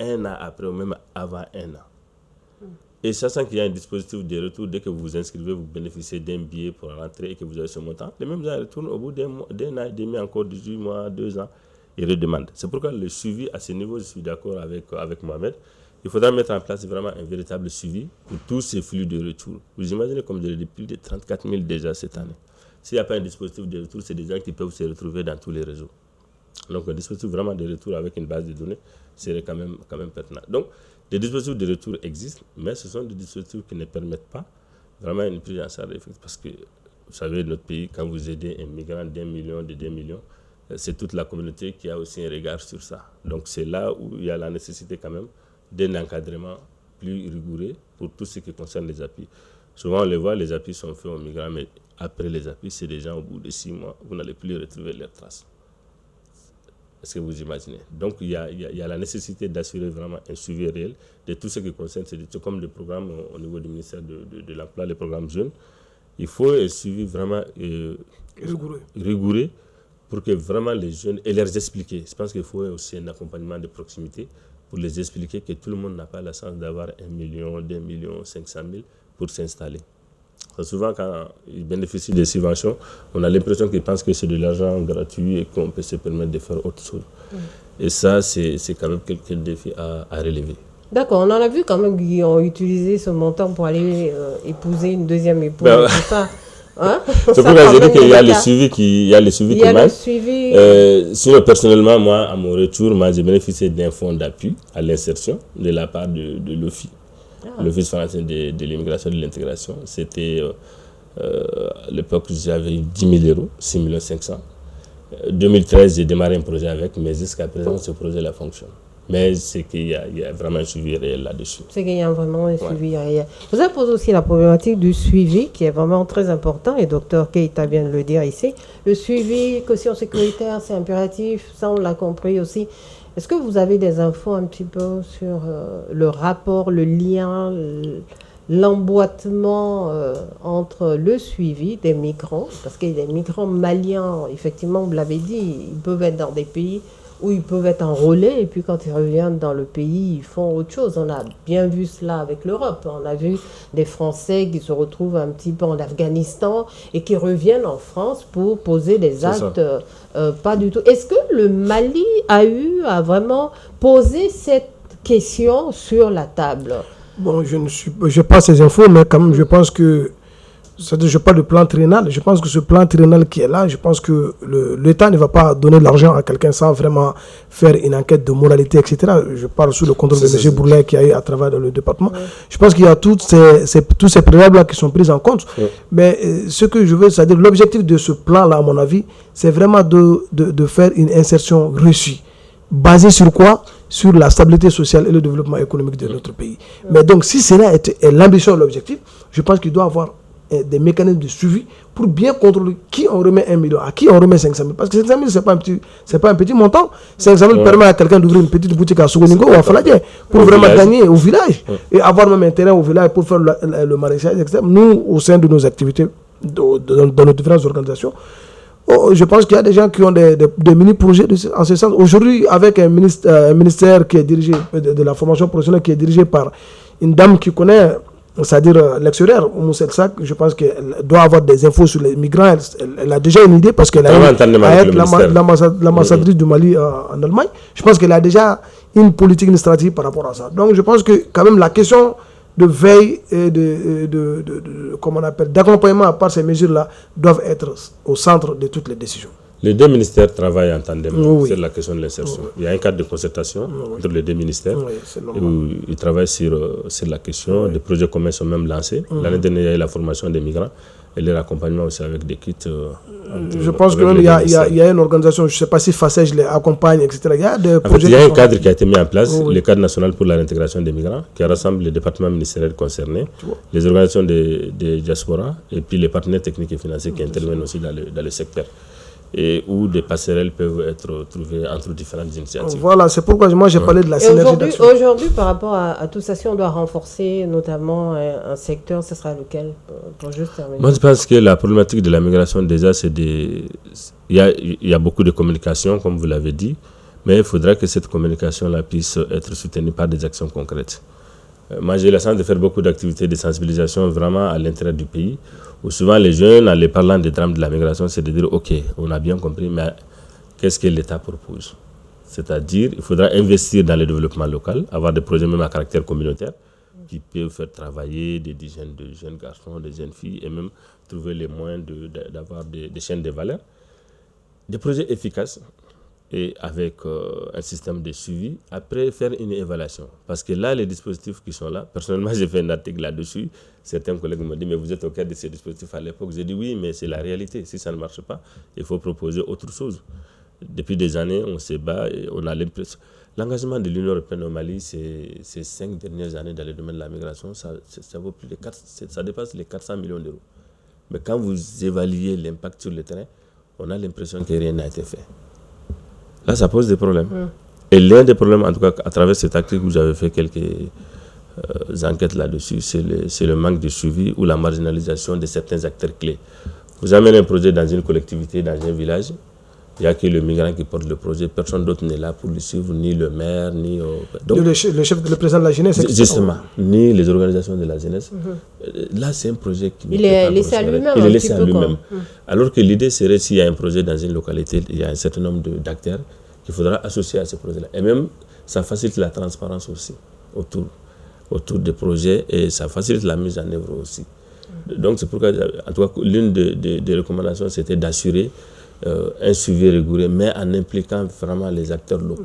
1 an après ou même avant 1 an. Et sachant qu'il y a un dispositif de retour, dès que vous vous inscrivez, vous bénéficiez d'un billet pour rentrer et que vous avez ce montant, les mêmes gens retournent au bout d'un an et demi, encore 18 mois, 2 ans, ils redemandent. C'est pourquoi le suivi à ce niveau, je suis d'accord avec Mohamed. Il faudra mettre en place vraiment un véritable suivi pour tous ces flux de retour. Vous imaginez, comme je l'ai dit, plus de 34 000 déjà cette année. S'il n'y a pas un dispositif de retour, c'est des gens qui peuvent se retrouver dans tous les réseaux. Donc un dispositif vraiment de retour avec une base de données serait quand même pertinent. Donc des dispositifs de retour existent, mais ce sont des dispositifs qui ne permettent pas vraiment une prise en charge effective. Parce que vous savez, notre pays, quand vous aidez un migrant d'1 million, de 2 millions, c'est toute la communauté qui a aussi un regard sur ça. Donc c'est là où il y a la nécessité quand même d'un encadrement plus rigoureux pour tout ce qui concerne les appuis. Souvent, on les voit, les appuis sont faits aux migrants, mais après les appuis, c'est des gens, au bout de 6 mois, vous n'allez plus retrouver leurs traces. Est-ce que vous imaginez? Donc, il y a la nécessité d'assurer vraiment un suivi réel de tout ce qui concerne, c'est comme le programme au niveau du ministère de l'Emploi, les programmes jeunes. Il faut un suivi vraiment rigoureux pour que vraiment les jeunes, et leur expliquer. Je pense qu'il faut aussi un accompagnement de proximité pour les expliquer que tout le monde n'a pas la chance d'avoir 1 million, 2 millions, 500 000 pour s'installer. Souvent, quand ils bénéficient des subventions, on a l'impression qu'ils pensent que c'est de l'argent gratuit et qu'on peut se permettre de faire autre chose. Et ça, c'est quand même quelques défis à relever. D'accord, on en a vu quand même qui ont utilisé ce montant pour aller épouser une deuxième épouse. C'est ça. Hein? C'est pourquoi j'ai dit qu'il y a le suivi qui manque. Sinon, personnellement, moi, à mon retour, j'ai bénéficié d'un fonds d'appui à l'insertion de la part de l'OFI, l'Office français de l'immigration et de l'intégration. C'était, à l'époque, j'avais eu 10 000 €, 6 500 000. 2013, j'ai démarré un projet avec, mais jusqu'à présent, ce projet-là fonctionne. Mais c'est qu'il y a vraiment un suivi réel là-dessus. C'est qu'il y a vraiment un suivi réel. Vous avez posé aussi la problématique du suivi, qui est vraiment très important, et Dr Keita vient de le dire ici. Le suivi, caution sécuritaire, c'est impératif, ça on l'a compris aussi. Est-ce que vous avez des infos un petit peu sur le rapport, le lien, l'emboîtement entre le suivi des migrants, parce qu'il y a des migrants maliens, effectivement, vous l'avez dit, ils peuvent être dans des pays où ils peuvent être enrôlés, et puis quand ils reviennent dans le pays, ils font autre chose. On a bien vu cela avec l'Europe. On a vu des Français qui se retrouvent un petit peu en Afghanistan et qui reviennent en France pour poser des actes pas du tout. Est-ce que le Mali a eu à vraiment poser cette question sur la table? Bon, je n'ai pas ces infos, mais quand même, je pense que, je parle de plan triennal, je pense que ce plan triennal qui est là, je pense que l'État ne va pas donner de l'argent à quelqu'un sans vraiment faire une enquête de moralité, etc. Je parle sous le contrôle de M. Bourlet qui a eu à travers le département. Ouais. Je pense qu'il y a tous ces préalables-là qui sont pris en compte. Ouais. Mais ce que je veux, c'est-à-dire l'objectif de ce plan-là, à mon avis, c'est vraiment de faire une insertion réussie. Basée sur quoi? Sur la stabilité sociale et le développement économique de notre pays. Mais donc, si cela est l'ambition, l'objectif, je pense qu'il doit avoir des mécanismes de suivi pour bien contrôler qui on remet 1 million, à qui on remet 500 000. Parce que 500 000, ce n'est pas un petit montant. 500 000 permet à quelqu'un d'ouvrir une petite boutique à Sogoningo ou à Faladien pour vraiment gagner au village et avoir même un terrain au village pour faire le maraîchage, etc. Nous, au sein de nos activités, dans nos différentes organisations, je pense qu'il y a des gens qui ont des mini-projets en ce sens. Aujourd'hui, avec un ministère qui est dirigé, de la formation professionnelle qui est dirigé par une dame qui connaît, c'est-à-dire l'extérieur, je pense qu'elle doit avoir des infos sur les migrants. Elle a déjà une idée parce qu'elle a été l'ambassadrice du Mali en Allemagne. Je pense qu'elle a déjà une politique, une stratégie par rapport à ça. Donc je pense que quand même la question de veille et d'accompagnement par ces mesures-là doivent être au centre de toutes les décisions. Les deux ministères travaillent en tandem sur la question de l'insertion. Il y a un cadre de concertation entre les deux ministères où ils travaillent sur la question. Des projets communs sont même lancés. L'année dernière, il y a eu la formation des migrants et leur accompagnement aussi avec des kits. Je pense que même il y a une organisation, je ne sais pas si FACEJ les accompagne, etc. Il y a des projets. Il y a un cadre qui a été mis en place, le cadre national pour la réintégration des migrants, qui rassemble les départements ministériels concernés, les organisations des diasporas et puis les partenaires techniques et financiers qui interviennent aussi dans le secteur. Et où des passerelles peuvent être trouvées entre différentes initiatives. Voilà, c'est pourquoi moi j'ai parlé de la synergie d'action. Aujourd'hui, par rapport à tout ça, si on doit renforcer notamment un secteur, ce sera lequel pour juste terminer? Moi je pense que la problématique de la migration déjà, il y a beaucoup de communication, comme vous l'avez dit, mais il faudra que cette communication-là puisse être soutenue par des actions concrètes. Moi j'ai la chance de faire beaucoup d'activités de sensibilisation vraiment à l'intérieur du pays, où souvent les jeunes, en les parlant des drames de la migration, c'est de dire ok, on a bien compris, mais qu'est-ce que l'État propose? C'est-à-dire, il faudra investir dans le développement local, avoir des projets même à caractère communautaire, qui peuvent faire travailler des dizaines de jeunes garçons, de jeunes filles, et même trouver les moyens d'avoir des chaînes de valeur. Des projets efficaces, et avec un système de suivi, après faire une évaluation. Parce que là, les dispositifs qui sont là, personnellement, j'ai fait un article là-dessus, certains collègues m'ont dit, mais vous êtes au cadre de ces dispositifs à l'époque. J'ai dit oui, mais c'est la réalité. Si ça ne marche pas, il faut proposer autre chose. Depuis des années, on se bat et on a l'impression... L'engagement de l'Union européenne au Mali, ces 5 dernières années dans le domaine de la migration, ça vaut plus de ça dépasse les 400 millions d'euros. Mais quand vous évaluez l'impact sur le terrain, on a l'impression que rien n'a été fait. Là, ça pose des problèmes. Et l'un des problèmes, en tout cas, à travers cet article où j'avais fait quelques enquêtes là-dessus, c'est le manque de suivi ou la marginalisation de certains acteurs clés. Vous amenez un projet dans une collectivité, dans un village, il n'y a que le migrant qui porte le projet, personne d'autre n'est là pour le suivre, ni le maire, ni... Donc, le président de la jeunesse. Justement, ni les organisations de la jeunesse. Là, c'est un projet qui... Il est laissé à lui-même. Il est laissé à lui-même. Alors que l'idée serait, s'il y a un projet dans une localité, il y a un certain nombre d'acteurs qu'il faudra associer à ce projet-là. Et même, ça facilite la transparence aussi autour des projets et ça facilite la mise en œuvre aussi. Donc, c'est pourquoi, en tout cas, l'une des recommandations, c'était d'assurer un suivi rigoureux, mais en impliquant vraiment les acteurs locaux.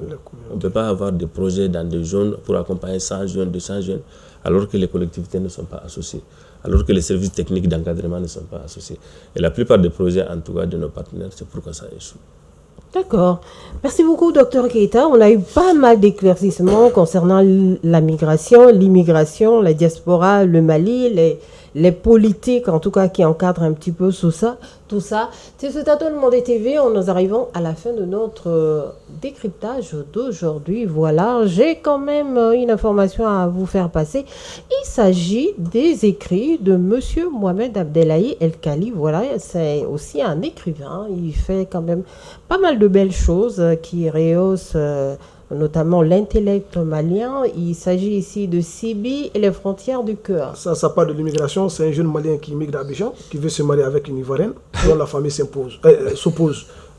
On ne peut pas avoir des projets dans des zones pour accompagner 100 jeunes, 200 jeunes, alors que les collectivités ne sont pas associées, alors que les services techniques d'encadrement ne sont pas associés. Et la plupart des projets, en tout cas de nos partenaires, c'est pourquoi ça échoue. D'accord. Merci beaucoup, docteur Keita. On a eu pas mal d'éclaircissements concernant la migration, l'immigration, la diaspora, le Mali, les politiques, en tout cas, qui encadrent un petit peu tout ça. C'est ce Tato Le Monde TV. Nous arrivons à la fin de notre décryptage d'aujourd'hui. Voilà, j'ai quand même une information à vous faire passer. Il s'agit des écrits de Monsieur Mohamed Abdellahi El Kali. Voilà, c'est aussi un écrivain. Il fait quand même pas mal de belles choses qui rehaussent notamment l'intellect malien. Il s'agit ici de Sibi et les frontières du cœur. Ça parle de l'immigration. C'est un jeune malien qui migre d'Abidjan, qui veut se marier avec une Ivoirienne, dont la famille s'oppose.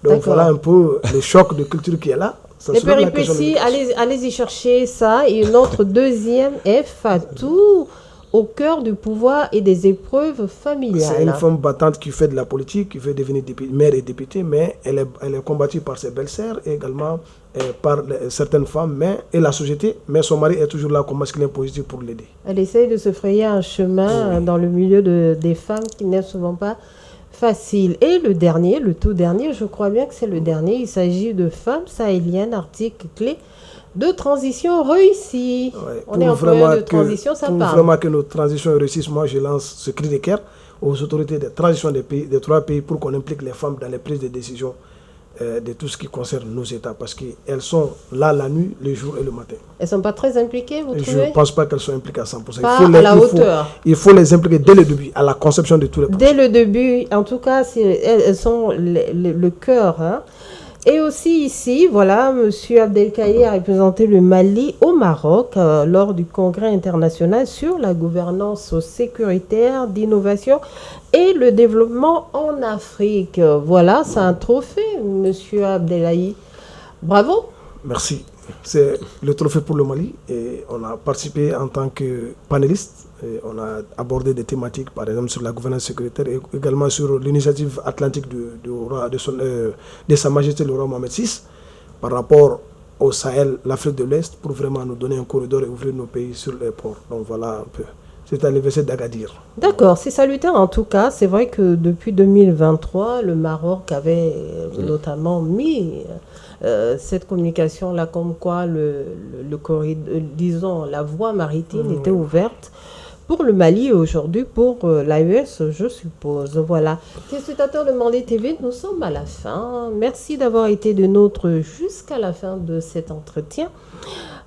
Donc voilà un peu le choc de culture qui est là. Les péripéties, allez-y chercher ça. Et notre deuxième est Fatou, au cœur du pouvoir et des épreuves familiales. C'est une femme battante qui fait de la politique, qui veut devenir maire et députée, mais elle est combattue par ses belles-sœurs et également par certaines femmes et la société, mais son mari est toujours là comme masculin positif pour l'aider. Elle essaye de se frayer un chemin dans le milieu des femmes qui n'est souvent pas facile. Et le tout dernier, je crois bien que c'est le dernier, il s'agit de femmes sahéliennes, article clé de transition réussie. Ouais, on est en période de transition, ça pour parle. Vraiment que nos transitions réussissent, moi je lance ce cri d'équerre aux autorités de transition des trois pays pour qu'on implique les femmes dans les prises de décision de tout ce qui concerne nos États, parce qu'elles sont là la nuit, le jour et le matin. Elles ne sont pas très impliquées, vous trouvez? Je ne pense pas qu'elles sont impliquées à 100%. Pas à la hauteur. Il faut les impliquer dès le début, à la conception de tous les projets. Dès le début, en tout cas, elles sont le cœur. Hein. Et aussi ici, voilà, M. Abdelkaï a représenté le Mali au Maroc lors du congrès international sur la gouvernance sécuritaire, d'innovation et le développement en Afrique. Voilà, c'est un trophée, M. Abdelkaï. Bravo. Merci. C'est le trophée pour le Mali et on a participé en tant que panéliste. Et on a abordé des thématiques, par exemple sur la gouvernance sécuritaire et également sur l'initiative atlantique de Sa Majesté le roi Mohamed VI par rapport au Sahel, l'Afrique de l'Est, pour vraiment nous donner un corridor et ouvrir nos pays sur les ports. Donc voilà un peu. C'est à l'université d'Agadir. D'accord, c'est salutaire en tout cas. C'est vrai que depuis 2023, le Maroc avait notamment mis cette communication-là comme quoi le corridor, disons, la voie maritime était ouverte pour le Mali et aujourd'hui pour l'AES, je suppose. Voilà. Téléspectateurs de Mandé TV, nous sommes à la fin. Merci d'avoir été de nôtres jusqu'à la fin de cet entretien.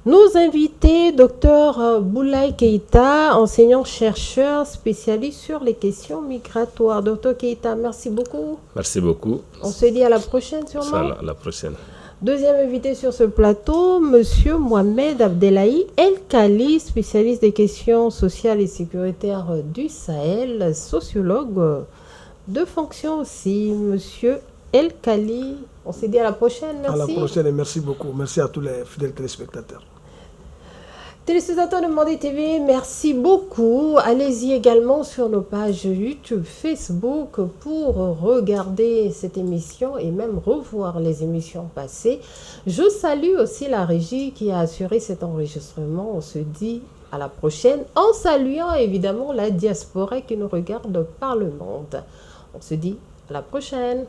Nos invités, Dr Boulaye Keita, enseignant-chercheur spécialiste sur les questions migratoires. Dr Keita, merci beaucoup. Merci beaucoup. On se dit à la prochaine sûrement. Ça, à la prochaine. Deuxième invité sur ce plateau, M. Mohamed Abdellahi El Kali, spécialiste des questions sociales et sécuritaires du Sahel, sociologue de fonction aussi. M. El Kali, on se dit à la prochaine. Merci. À la prochaine et merci beaucoup. Merci à tous les fidèles téléspectateurs. Téléspectateurs de Mandé TV, merci beaucoup. Allez-y également sur nos pages YouTube, Facebook pour regarder cette émission et même revoir les émissions passées. Je salue aussi la régie qui a assuré cet enregistrement. On se dit à la prochaine en saluant évidemment la diaspora qui nous regarde par le monde. On se dit à la prochaine.